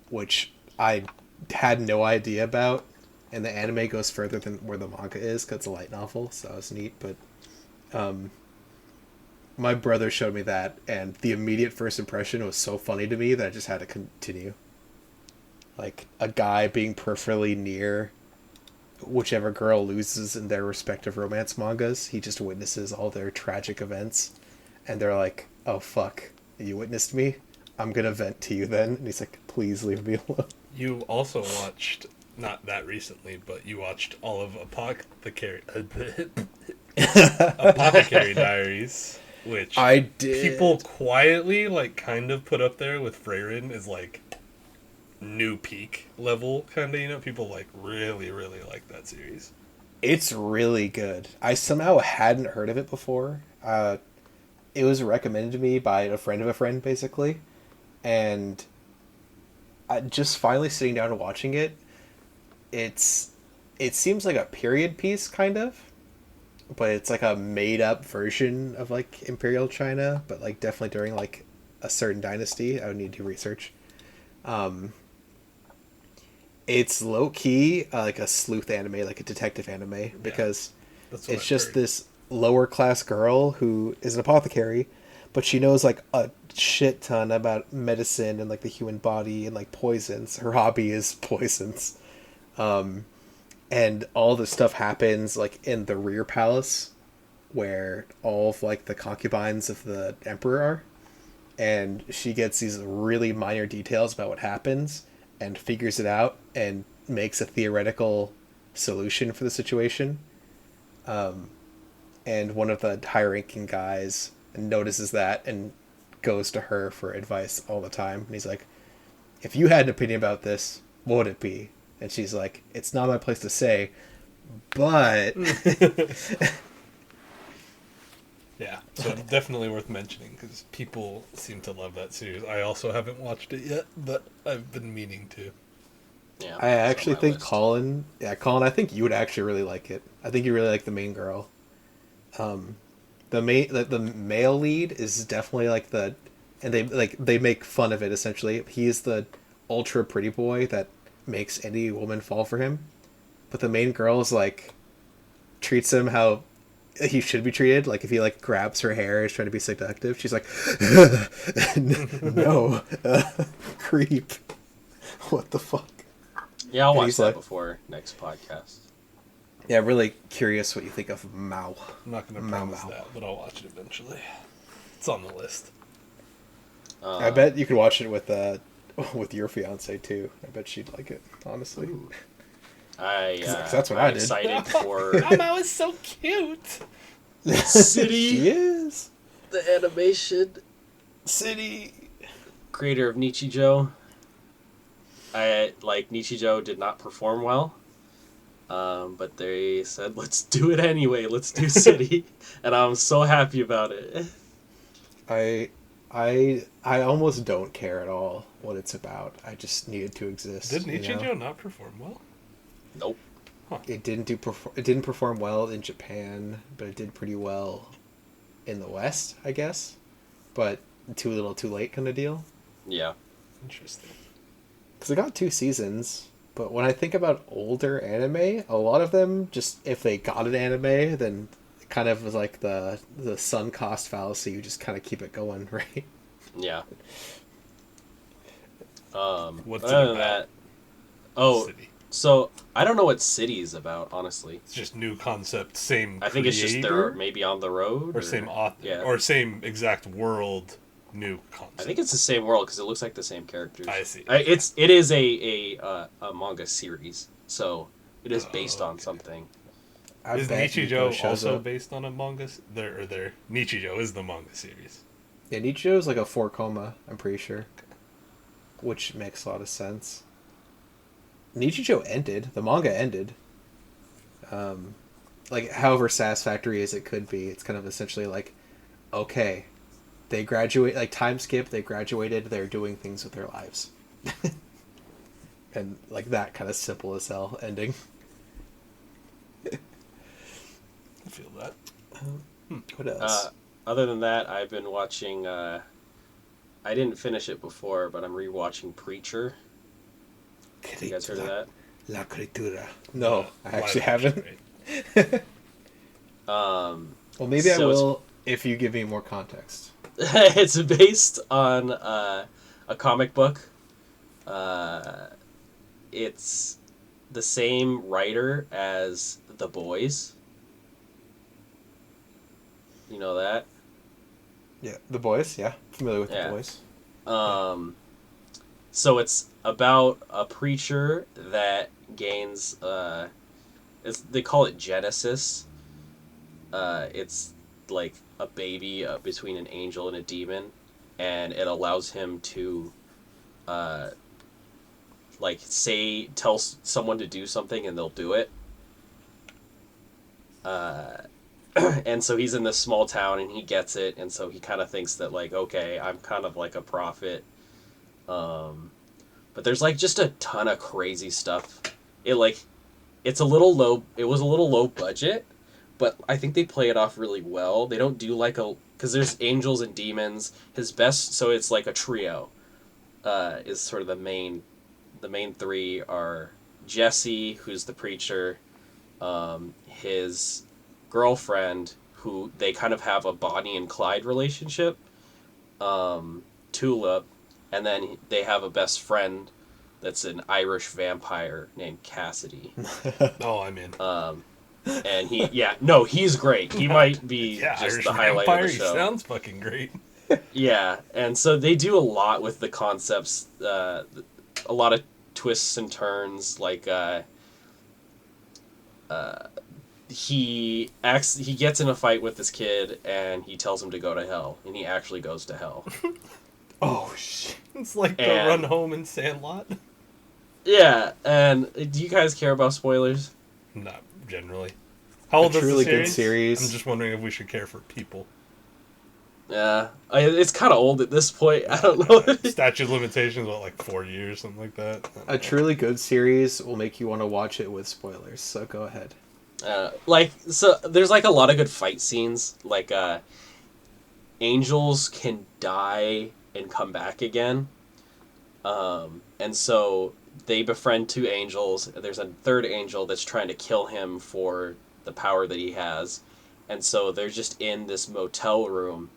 which I had no idea about, and the anime goes further than where the manga is because it's a light novel, so that was neat. But my brother showed me that, and the immediate first impression was so funny to me that I just had to continue. Like, a guy being peripherally near whichever girl loses in their respective romance mangas, he just witnesses all their tragic events, and they're like, oh fuck, you witnessed me? I'm gonna vent to you then. And he's like, please leave me alone. You also watched, not that recently, but you watched all of Apothecary Diaries, which I did. People quietly, like, kind of put up there with Freyrin as, like, new peak level, kind of, you know? People, like, really, really like that series. It's really good. I somehow hadn't heard of it before. It was recommended to me by a friend of a friend, basically. And just finally sitting down and watching it, it seems like a period piece, kind of. But it's like a made-up version of, like, Imperial China, but, like, definitely during, like, a certain dynasty. I would need to do research. It's low-key, like a sleuth anime, like a detective anime, because it's just this lower-class girl who is an apothecary, but she knows, like, a shit ton about medicine and, like, the human body and, like, poisons. Her hobby is poisons. And all this stuff happens, like, in the rear palace, where all of, like, the concubines of the emperor are. And she gets these really minor details about what happens and figures it out and makes a theoretical solution for the situation. And one of the high-ranking guys notices that and goes to her for advice all the time. And he's like, if you had an opinion about this, what would it be? And she's like, it's not my place to say, but... Yeah, so definitely worth mentioning, because people seem to love that series. I also haven't watched it yet, but I've been meaning to. Yeah, I actually think list. Colin, I think you would actually really like it. I think you really like the main girl. The male lead is definitely like and they make fun of it essentially. He's the ultra pretty boy that makes any woman fall for him, but the main girl is like treats him how he should be treated. Like, if he, like, grabs her hair, is trying to be seductive, she's like, no, creep. What the fuck? Yeah, I'll watch that before next podcast. Yeah, I'm really curious what you think of Mao. I'm not going to promise that, but I'll watch it eventually. It's on the list. I bet you could watch it with your fiance too. I bet she'd like it, honestly. Ooh. That's what I'm I did. excited for Mao is so cute. City. She is. The animation. City. Creator of Nichijou. Nichijou did not perform well. But they said, let's do it anyway. Let's do City. And I'm so happy about it. I almost don't care at all what it's about. I just need it to exist. Did Nichijou not perform well? Nope. Huh. It didn't perform well in Japan, but it did pretty well in the West, I guess. But too little, too late kind of deal. Yeah. Interesting. Because it got 2 seasons, but when I think about older anime, a lot of them just, if they got an anime, then it kind of was like the sunk cost fallacy. You just kind of keep it going, right? Yeah. What's other it than about? that, City. So I don't know what City is about, honestly. It's just new concept, same I think creator, it's just they're maybe on the road, or same author, or same exact world, new concept. I think it's the same world because it looks like the same characters. I see. It is a manga series, so it is based on something. Is Nichijou also based on a manga? Nichijou is the manga series. Yeah, Nichijou is like a 4 coma, I'm pretty sure. Which makes a lot of sense. Nichijou ended. The manga ended. Like, however satisfactory as it could be, it's kind of essentially like, okay, they graduate, like, time skip, they graduated, they're doing things with their lives. And, like, that kind of simple as hell ending. I feel that. What else? Other than that, I've been watching, I didn't finish it before, but I'm rewatching Preacher. You guys heard of that? La criatura. No, I actually haven't. Well, maybe I will if you give me more context. It's based on a comic book. It's the same writer as The Boys. You know that? Yeah, The Boys. Yeah, familiar with The Boys. So it's about a preacher that gains, they call it Genesis. It's like a baby between an angel and a demon, and it allows him to, tell someone to do something and they'll do it. And so he's in this small town and he gets it, and so he kind of thinks that, like, okay, I'm kind of like a prophet. But there's, like, just a ton of crazy stuff. It was a little low budget, but I think they play it off really well. They don't do because there's angels and demons. So it's like a trio, is sort of the main three are Jesse, who's the preacher, his girlfriend, who they kind of have a Bonnie and Clyde relationship, Tulip, and then they have a best friend that's an Irish vampire named Cassidy. Oh, I'm in. And he's great. He might be just Irish the highlight vampire, of the show. He sounds fucking great. Yeah, and so they do a lot with the concepts, a lot of twists and turns, like, he gets in a fight with this kid, and he tells him to go to hell, and he actually goes to hell. Oh, shit. It's like the run home in Sandlot. Yeah, and do you guys care about spoilers? Not generally. How old is the series? Good series. I'm just wondering if we should care for people. Yeah, it's kind of old at this point. I don't know. Statute of limitations, what, like 4 years, something like that? A truly good series will make you want to watch it with spoilers, so go ahead. So there's, like, a lot of good fight scenes. Like, angels can die and come back again. And so they befriend two angels. There's a third angel that's trying to kill him for the power that he has. And so they're just in this motel room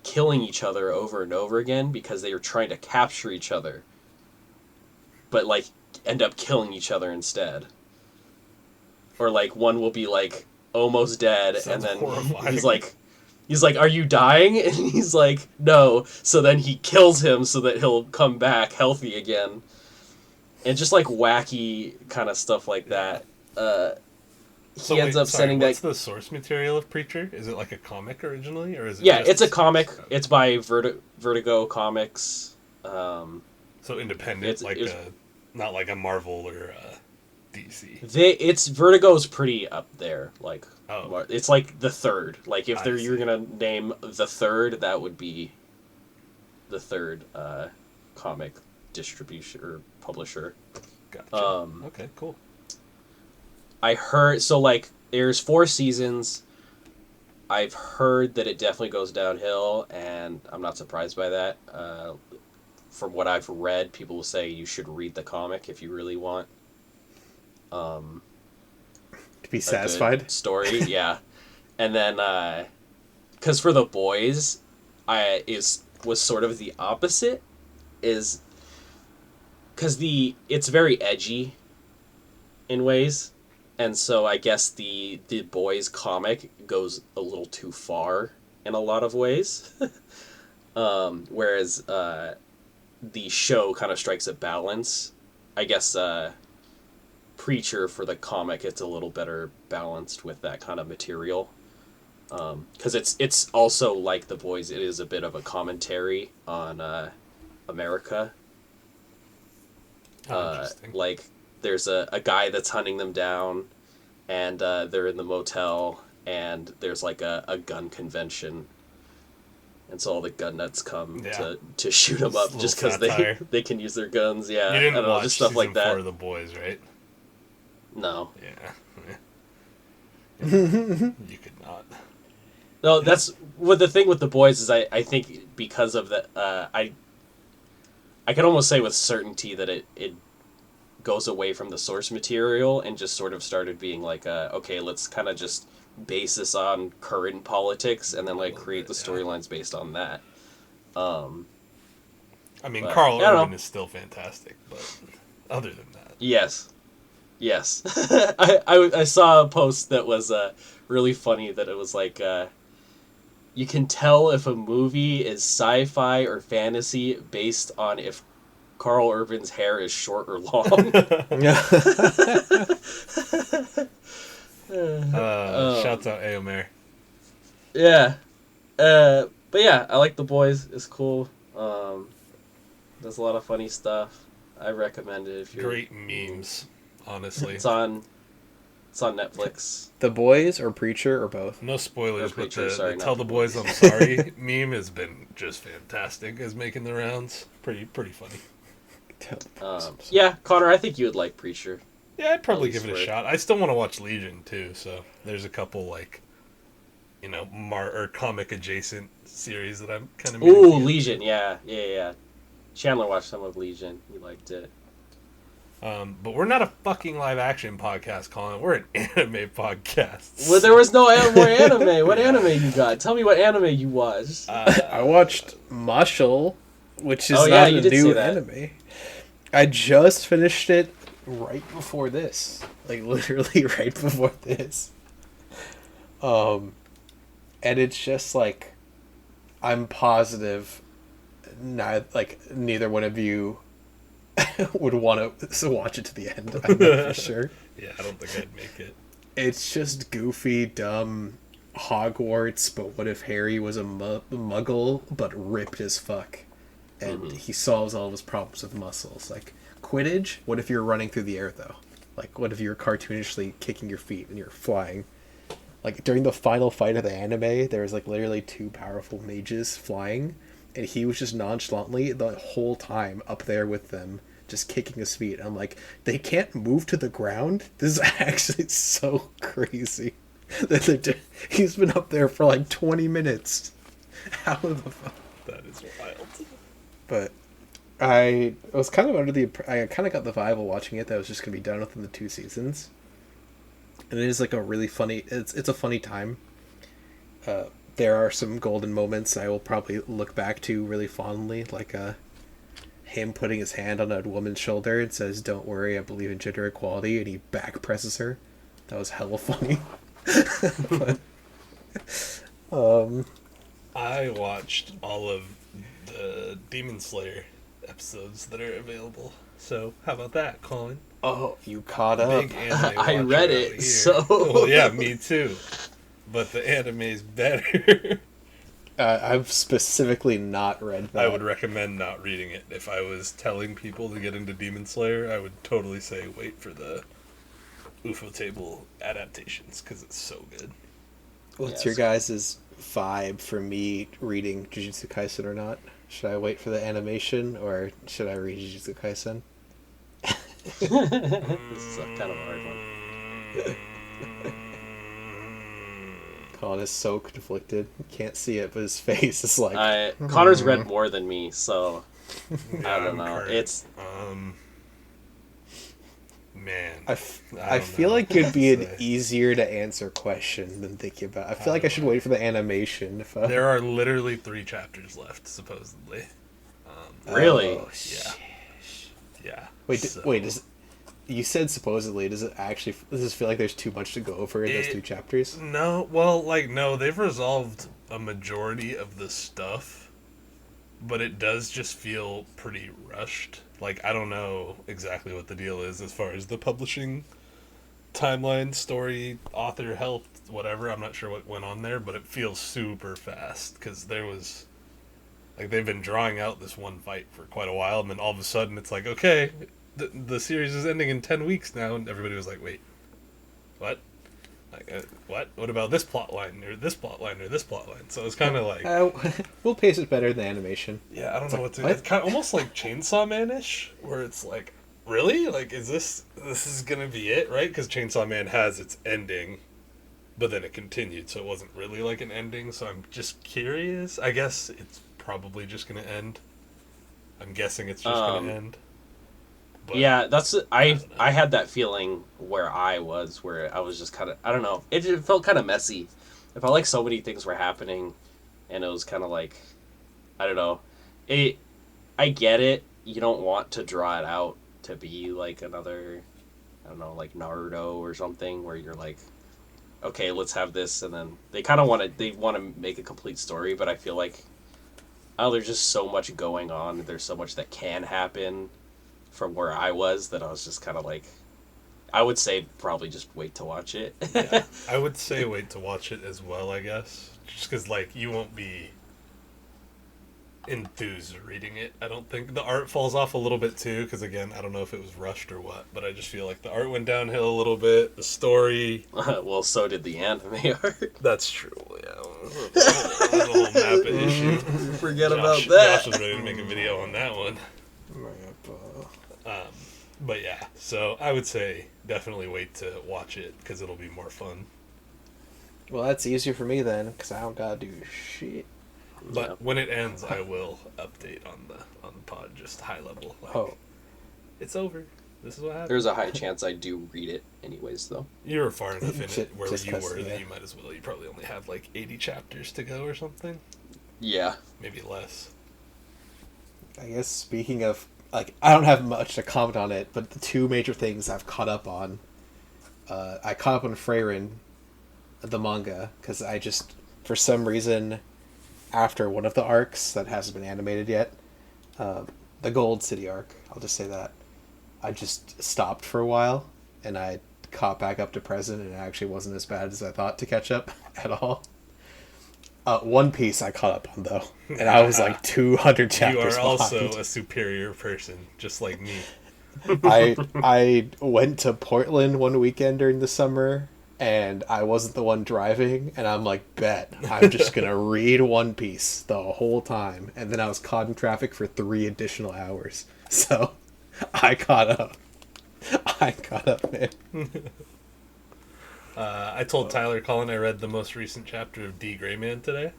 killing each other over and over again because they are trying to capture each other. But, like, end up killing each other instead. Or, like, one will be, like, almost dead, Sounds and then horrifying. he's like, are you dying? And he's like, no. So then he kills him so that he'll come back healthy again. And just, like, wacky kind of stuff like that. He ends up sending what's the source material of Preacher? Is it like a comic originally, or is it? Yeah, it's a comic. It's by Vertigo Comics. So independent, not like a Marvel or DC. Vertigo's pretty up there. Like, oh, it's like the third. Like, if you're gonna name the third, that would be the third comic distribution or publisher. Gotcha. Okay, cool. I heard, so, like, there's 4 seasons. I've heard that it definitely goes downhill, and I'm not surprised by that. From what I've read, people will say you should read the comic if you really want. To be satisfied? Story, yeah. And then, because for The Boys, was sort of the opposite, is because it's very edgy in ways. And so I guess the Boys comic goes a little too far in a lot of ways. Whereas the show kind of strikes a balance. I guess Preacher for the comic, it's a little better balanced with that kind of material. Because it's also like The Boys, it is a bit of a commentary on America. Interesting. Like, there's a guy that's hunting them down, and they're in the motel, and there's like a gun convention. And so all the gun nuts come to shoot them up just because they can use their guns. Yeah, you didn't watch just stuff like that. 4 of The Boys, right? No. Yeah. You could not. No, that's the thing with The Boys is I think because of the I can almost say with certainty that it goes away from the source material and just sort of started being like okay, let's kind of just base this on current politics and then like create the storylines based on that. I mean, Carl Urban is still fantastic, but other than that, yes. I saw a post that was really funny. That it was like you can tell if a movie is sci-fi or fantasy based on if Carl Urban's hair is short or long. Shouts out Aomer. Yeah. But yeah, I like The Boys. It's cool. There's a lot of funny stuff. I recommend it if you're... Great memes, honestly. It's on Netflix. The Boys or Preacher or both? No spoilers, but Preacher, the Tell the Boys I'm Sorry meme has been just fantastic as making the rounds. Pretty funny. Yeah, Connor, I think you would like Preacher. Yeah, I'd probably give it a shot. I still want to watch Legion, too, so there's a couple, like, or comic-adjacent series that I'm kind of... Ooh, Legion, yeah. Chandler watched some of Legion. He liked it. But we're not a fucking live-action podcast, Colin. We're an anime podcast. Well, there was no more anime. What anime you got? Tell me what anime you watched. I watched Marshall, which is not a new anime. I just finished it right before this. Like, literally right before this. And it's just, like, I'm positive neither one of you would want to watch it to the end. I know for sure. Yeah, I don't think I'd make it. It's just goofy, dumb Hogwarts, but what if Harry was a muggle, but ripped as fuck? And he solves all of his problems with muscles. Like, Quidditch, what if you're running through the air, though? Like, what if you're cartoonishly kicking your feet and you're flying? Like, during the final fight of the anime, there was, like, literally 2 powerful mages flying, and he was just nonchalantly the whole time up there with them, just kicking his feet. I'm like, they can't move to the ground? This is actually so crazy. He's been up there for, like, 20 minutes. How the fuck? That is wild. But I was kind of I kind of got the vibe of watching it that it was just going to be done within the 2 seasons. And it is like a really funny, it's a funny time. There are some golden moments I will probably look back to really fondly, like him putting his hand on a woman's shoulder and says, "Don't worry, I believe in gender equality," and he back presses her. That was hella funny. But, I watched all of the Demon Slayer episodes that are available. So how about that, Colin? Oh, you caught up. Big I read it, so... Well, yeah, me too. But the anime's better. I've specifically not read that. I would recommend not reading it. If I was telling people to get into Demon Slayer, I would totally say wait for the UFO Table adaptations, because it's so good. What's your guys' vibe for me reading Jujutsu Kaisen or not? Should I wait for the animation, or should I read Jujutsu Kaisen? This is a kind of a hard one. Colin is so conflicted. You can't see it, but his face is like... Connor's read more than me, so... Yeah, I don't know. It's... Man. I feel like it'd be an easier to answer question than thinking about. I feel like I should wait for the animation. There are literally 3 chapters left, supposedly. Really? Oh, yeah. Wait. You said supposedly. Does this feel like there's too much to go over in those 2 chapters? No. Well, no. They've resolved a majority of the stuff, but it does just feel pretty rushed. Like, I don't know exactly what the deal is as far as the publishing timeline, story, author, health, whatever. I'm not sure what went on there, but it feels super fast, because there was... Like, they've been drawing out this one fight for quite a while, and then all of a sudden it's like, okay, the series is ending in 10 weeks now, and everybody was like, wait, what? Like, what? What about this plot line, or this plot line, or this plot line? So it's kind of like... we'll pace it better than animation. Yeah, I don't know what to do. It's kind of almost like Chainsaw Man-ish, where it's like, really? Like, is this is going to be it, right? Because Chainsaw Man has its ending, but then it continued, so it wasn't really like an ending, so I'm just curious. I guess it's probably just going to end. I'm guessing it's just going to end. But yeah, that's I had that feeling where I was just kind of, I don't know, it felt kind of messy. It felt like so many things were happening, and it was kind of like, I don't know, I get it. You don't want to draw it out to be like another, I don't know, like Naruto or something, where you're like, okay, let's have this, and then they want to make a complete story, but I feel like, oh, there's just so much going on. There's so much that can happen from where I was that I was just kind of like, I would say probably just wait to watch it. Yeah, I would say wait to watch it as well, I guess. Just because, like, you won't be enthused reading it, I don't think. The art falls off a little bit, too, because, again, I don't know if it was rushed or what, but I just feel like the art went downhill a little bit. The story... well, so did the anime art. That's true, yeah. The whole map issue. Forget about that. Josh was ready to make a video on that one. But yeah, so I would say definitely wait to watch it because it'll be more fun. Well, that's easier for me then because I don't gotta do shit. But when it ends, I will update on the pod, just high level. Like, it's over. This is what happened. There's a high chance I do read it anyways, though. You were far enough in it where you were that you might as well. You probably only have like 80 chapters to go or something. Yeah. Maybe less. I guess speaking of, like, I don't have much to comment on it, but the two major things I've caught up on. I caught up on Freyrin, the manga, because I just, for some reason, after one of the arcs that hasn't been animated yet, the Gold City arc, I'll just say that, I just stopped for a while, and I caught back up to present, and it actually wasn't as bad as I thought to catch up at all. One Piece I caught up on, though, and I was like 200 chapters behind. You are also a superior person, just like me. I went to Portland one weekend during the summer, and I wasn't the one driving, and I'm like, bet, I'm just going to read One Piece the whole time. And then I was caught in traffic for 3 additional hours. So, I caught up. Man. I told Tyler Cullen I read the most recent chapter of D. Greyman today.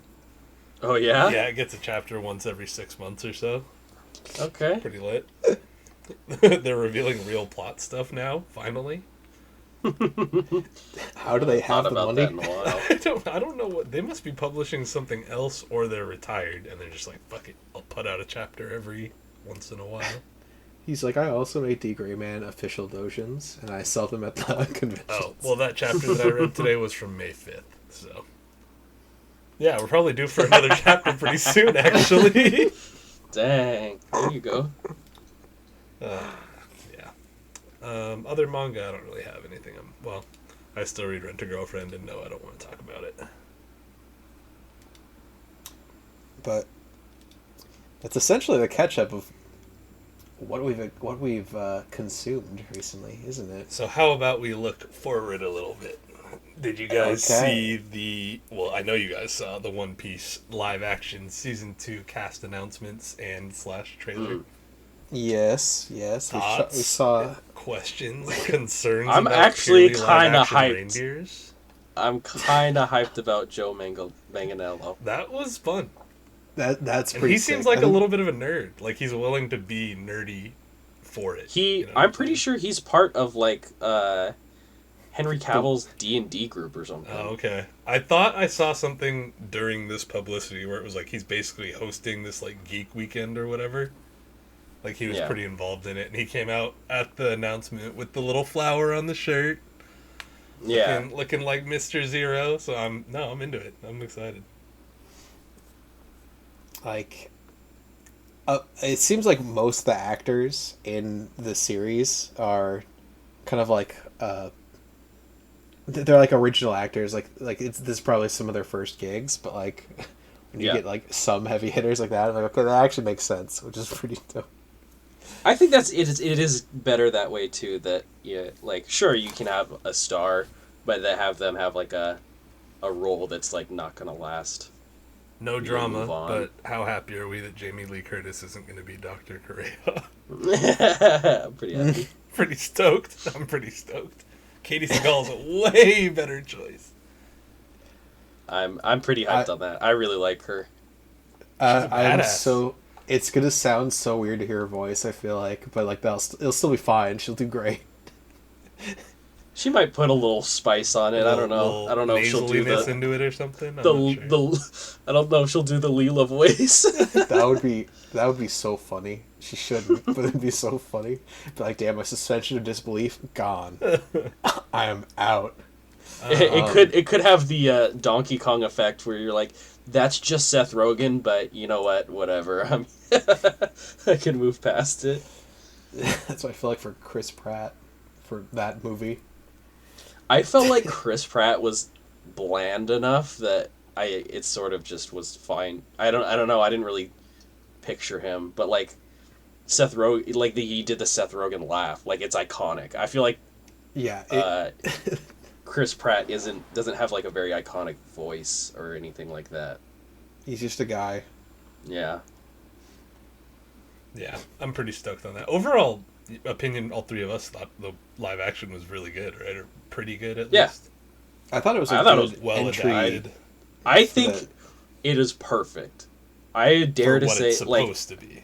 Oh, yeah? Yeah, it gets a chapter once every 6 months or so. Okay. Pretty lit. They're revealing real plot stuff now, finally. How do they have the money? That in a while. I don't know what... They must be publishing something else, or they're retired, and they're just like, fuck it, I'll put out a chapter every once in a while. He's like, I also make D. Greyman official dojins, and I sell them at the conventions. Oh, well, that chapter that I read today was from May 5th, so... Yeah, we're probably due for another chapter pretty soon, actually. Dang. There you go. Yeah. Other manga, I don't really have anything. I still read Rent-A-Girlfriend, and no, I don't want to talk about it. But it's essentially the catch-up of what we've consumed recently, isn't it? So how about we look forward a little bit? Did you guys see I know you guys saw the One Piece live-action Season 2 cast announcements and / trailer? Yes. Thoughts, we saw... Questions, concerns I'm about actually kind of hyped. reindeers? I'm kind of hyped about Joe Manganiello. That was fun. That's and pretty he seems sick. like a little bit of a nerd. Like, he's willing to be nerdy for it. I'm pretty sure he's part of, like, Henry Cavill's D&D group or something. Oh, okay. I thought I saw something during this publicity where it was like he's basically hosting this, like, geek weekend or whatever. Like, he was pretty involved in it. And he came out at the announcement with the little flower on the shirt. Yeah. Looking like Mr. Zero. So I'm into it. I'm excited. Like, it seems like most of the actors in the series are kind of like, they're like original actors. Like this is probably some of their first gigs, but like when you get like some heavy hitters like that, I'm like, okay, that actually makes sense, which is pretty dope. I think it is better that way too. That yeah, like sure you can have a star, but they have them have like a role that's like not gonna last. No drama, but how happy are we that Jamie Lee Curtis isn't going to be Dr. Correa? I'm pretty happy. Pretty stoked. I'm pretty stoked. Katie Seagal's a way better choice. I'm pretty hyped on that. I really like her. I'm so. It's gonna sound so weird to hear her voice. I feel like, but like it'll still be fine. She'll do great. She might put a little spice on it. I don't know. I don't know if she'll do the into it or something. I don't know if she'll do the Leela voice. that would be so funny. She shouldn't, but it'd be so funny. But like, damn, my suspension of disbelief gone. I am out. It could have the Donkey Kong effect where you're like, that's just Seth Rogen, but you know what? Whatever. I can move past it. That's what I feel like for Chris Pratt for that movie. I felt like Chris Pratt was bland enough that it sort of just was fine. I don't know. I didn't really picture him, but like Seth Rogen, like he did the Seth Rogen laugh, like it's iconic. I feel like Chris Pratt doesn't have like a very iconic voice or anything like that. He's just a guy. Yeah. Yeah, I'm pretty stoked on that. Overall opinion, all three of us thought the live action was really good, right? Or pretty good at least. I thought it was well adapted. I think it is perfect. I dare to say it's supposed to be.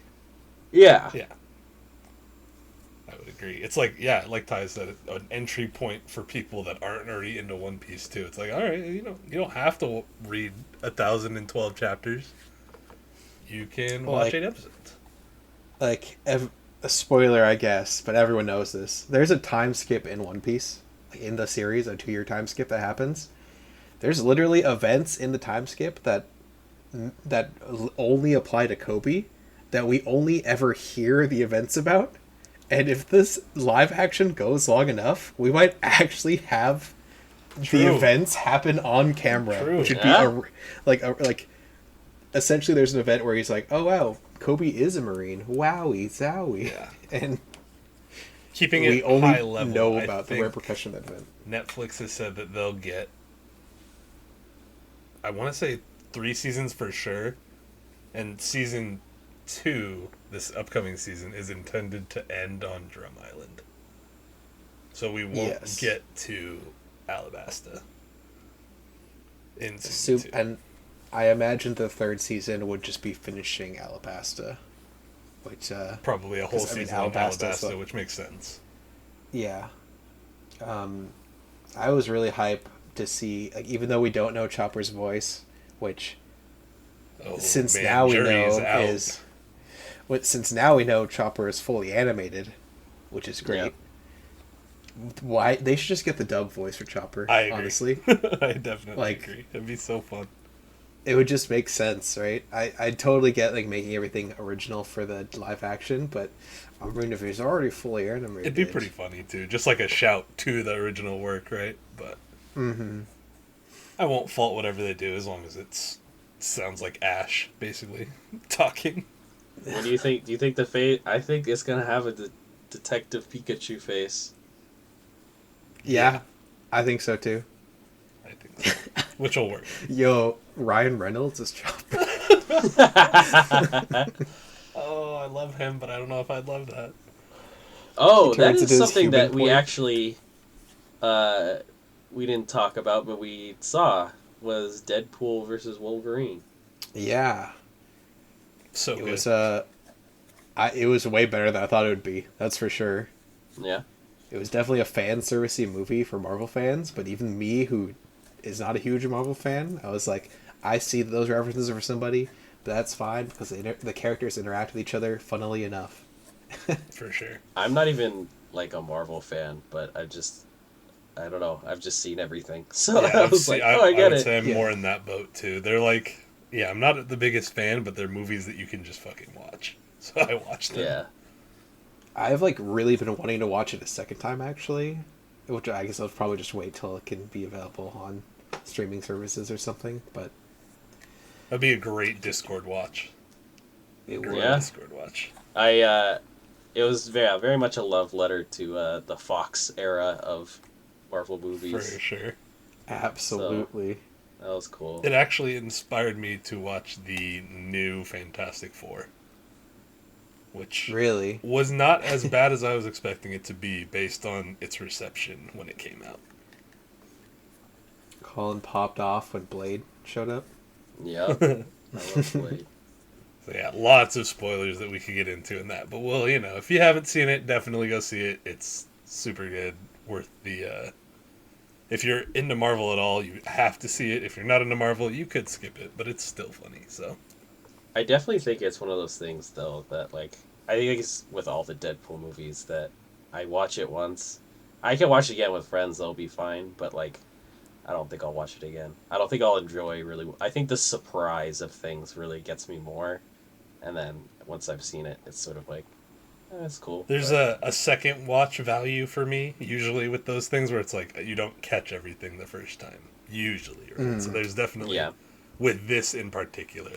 Yeah. Yeah. I would agree. It's like, like Ty said, an entry point for people that aren't already into One Piece too. It's like, all right, you don't have to read 1,012 chapters. You can watch 8 episodes. Like a spoiler, I guess, but everyone knows this. There's a time skip in One Piece, like in the series, a 2-year time skip that happens. There's literally events in the time skip that only apply to Kobe, that we only ever hear the events about. And if this live action goes long enough, we might actually have the events happen on camera, which would be essentially there's an event where he's like, "Oh wow, Kobe is a Marine. Wowie zowie." Yeah. And keeping it only high level, know about the repercussion of that event. Netflix has said that they'll get, I want to say 3 seasons for sure, and season 2, this upcoming season, is intended to end on Drum Island. So we won't get to Alabasta in season 2. And I imagine the 3rd season would just be finishing Alabasta, which probably a whole season on Alabasta, which makes sense. Yeah. I was really hyped to see, like, even though we don't know Chopper's voice, which since now we know Chopper is fully animated, which is great. Why they should just get the dub voice for Chopper? I agree. Honestly, I definitely agree. It'd be so fun. It would just make sense, right? I totally get like making everything original for the live action, but I mean, if he's already fully animated, it'd be pretty funny too, just like a shout to the original work, right? But I won't fault whatever they do as long as it sounds like Ash, basically talking. What do you think? Do you think the face? I think it's gonna have a Detective Pikachu face. Yeah, I think so too. I think so. Which will work. Yo, Ryan Reynolds is Chopper. Oh, I love him, but I don't know if I'd love that. Oh, that is something that we actually we didn't talk about, but we saw was Deadpool versus Wolverine. Yeah. So it good. Was it was way better than I thought it would be. That's for sure. Yeah. It was definitely a fan servicey movie for Marvel fans, but even me, who is not a huge Marvel fan, I was like, I see those references for somebody, but that's fine because the characters interact with each other funnily enough. For sure. I'm not even like a Marvel fan, but I don't know. I've just seen everything, so yeah, I was like, "Oh, I get it." Say I'm more in that boat too. They're like, I'm not the biggest fan, but they're movies that you can just fucking watch. So I watched them. Yeah. I've like really been wanting to watch it a second time actually, which I guess I'll probably just wait till it can be available on streaming services or something. But that'd be a great Discord watch. It would. Yeah. Discord watch. I it was very much a love letter to the Fox era of Marvel movies. For sure. Absolutely. So, that was cool. It actually inspired me to watch the new Fantastic Four, which really was not as bad as I was expecting it to be based on its reception when it came out. Colin popped off when Blade showed up. Yeah, I love Blade. So yeah, lots of spoilers that we could get into in that. But well, if you haven't seen it, definitely go see it. It's super good, worth the. If you're into Marvel at all, you have to see it. If you're not into Marvel, you could skip it, but it's still funny. So. I definitely think it's one of those things, though, that I think it's with all the Deadpool movies that I watch it once. I can watch it again with friends; they'll be fine. But I don't think I'll watch it again. I don't think I'll enjoy really. I think the surprise of things really gets me more. And then once I've seen it, it's sort of that's cool. There's a second watch value for me, usually with those things where it's you don't catch everything the first time. Usually, right? So there's definitely, with this in particular,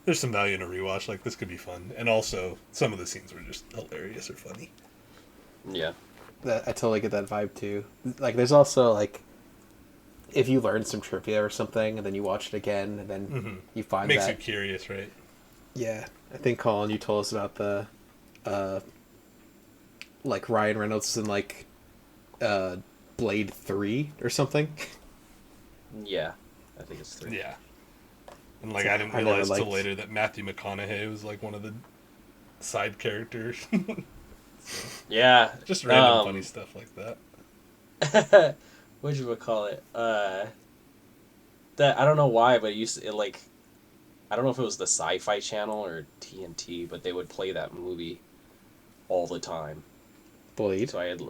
there's some value in a rewatch. This could be fun. And also, some of the scenes were just hilarious or funny. Yeah. I totally get that vibe, too. There's also, if you learn some trivia or something, and then you watch it again, and then you find Makes you curious, right? Yeah, I think Colin, you told us about the, Ryan Reynolds is in Blade 3 or something. Yeah, I think it's 3. Yeah, and I didn't realize till later that Matthew McConaughey was one of the side characters. So, yeah, just random funny stuff like that. What'd you call it? That I don't know why, but I don't know if it was the Sci-Fi Channel or TNT, but they would play that movie all the time. Blade? So I had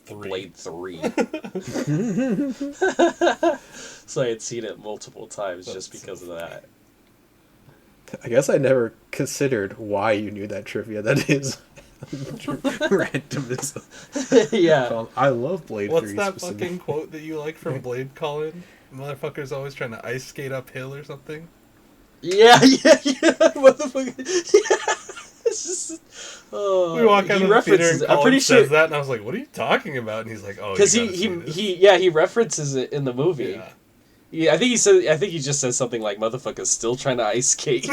Blade 3. So I had seen it multiple times just because of that. I guess I never considered why you knew that trivia. That is randomism. Yeah. I love Blade 3. What's that fucking quote that you like from Blade, Colin? Motherfucker's always trying to ice skate uphill or something? Yeah. Motherfucker. Yeah. It's just. We walk out of the theater and Colin says that, and I was like, "What are you talking about?" And he's like, "Oh, because he references it in the movie. Yeah, I think he just says something like "motherfucker's still trying to ice skate."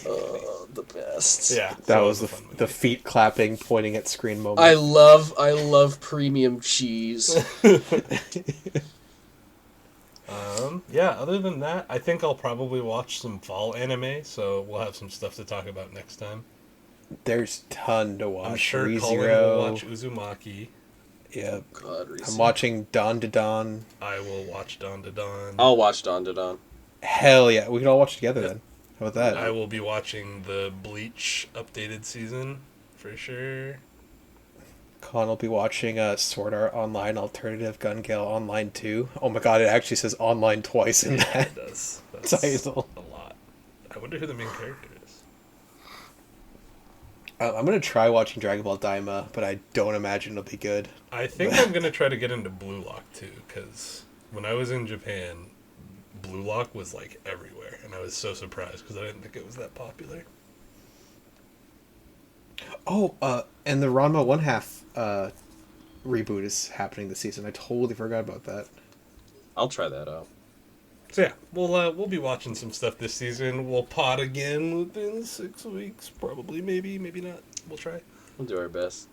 Oh, the best. Yeah, that was the feet clapping, pointing at screen moment. I love premium cheese. Yeah, other than that, I think I'll probably watch some fall anime, so we'll have some stuff to talk about next time. There's a ton to watch. I'm sure Colin will watch Uzumaki. Yeah. God, I'm watching Dawn to Dawn. I will watch Dawn to Dawn. I'll watch Dawn to Dawn. Hell yeah. We can all watch together then. How about that? I will be watching the Bleach updated season, for sure. Colin will be watching Sword Art Online Alternative Gun Gale Online 2. Oh my god, it actually says online twice in that it does. That's title. A lot. I wonder who the main character is. I'm going to try watching Dragon Ball Daima, but I don't imagine it'll be good. I think I'm going to try to get into Blue Lock, too, because when I was in Japan, Blue Lock was, everywhere, and I was so surprised because I didn't think it was that popular. Oh, and the Ranma 1/2 reboot is happening this season. I totally forgot about that. I'll try that out. So yeah, we'll be watching some stuff this season. We'll pod again within 6 weeks, probably, maybe not. We'll try. We'll do our best.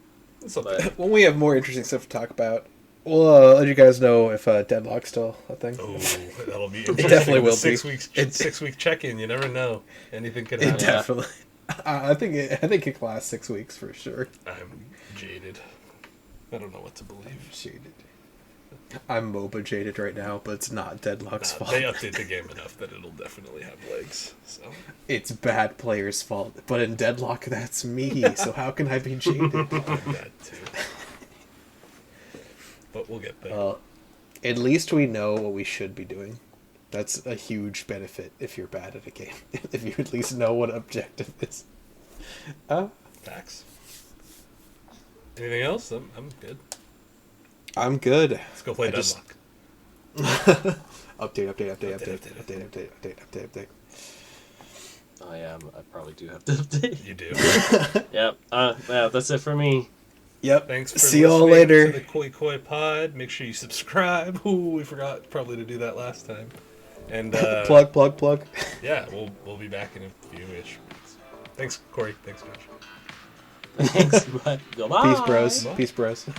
When we have more interesting stuff to talk about, we'll let you guys know if Deadlock's still a thing. Oh, that'll be interesting. It definitely will be. 6 weeks. 6 week check-in. You never know. Anything could happen. It definitely. I think it could last 6 weeks for sure. I'm jaded. I don't know what to believe. Jaded. I'm MOBA jaded right now, but it's not Deadlock's fault. They update the game enough that it'll definitely have legs. So it's bad players' fault, but in Deadlock, that's me. So how can I be jaded? I'm bad too. But we'll get there. At least we know what we should be doing. That's a huge benefit if you're bad at a game. If you at least know what objective is. Facts. Anything else? I'm good. I'm good. Let's go play Deadlock. Update. Oh yeah, I probably do have to update. You do. Yep. Yeah, that's it for me. Yep. Thanks for See y'all listening later. to the Koi Koi Pod. Make sure you subscribe. Ooh, we forgot probably to do that last time. And plug. Yeah, we'll be back in a few-ish weeks. Thanks, Corey. Thanks, Josh. Thanks. Bye. Goodbye. Peace, bros.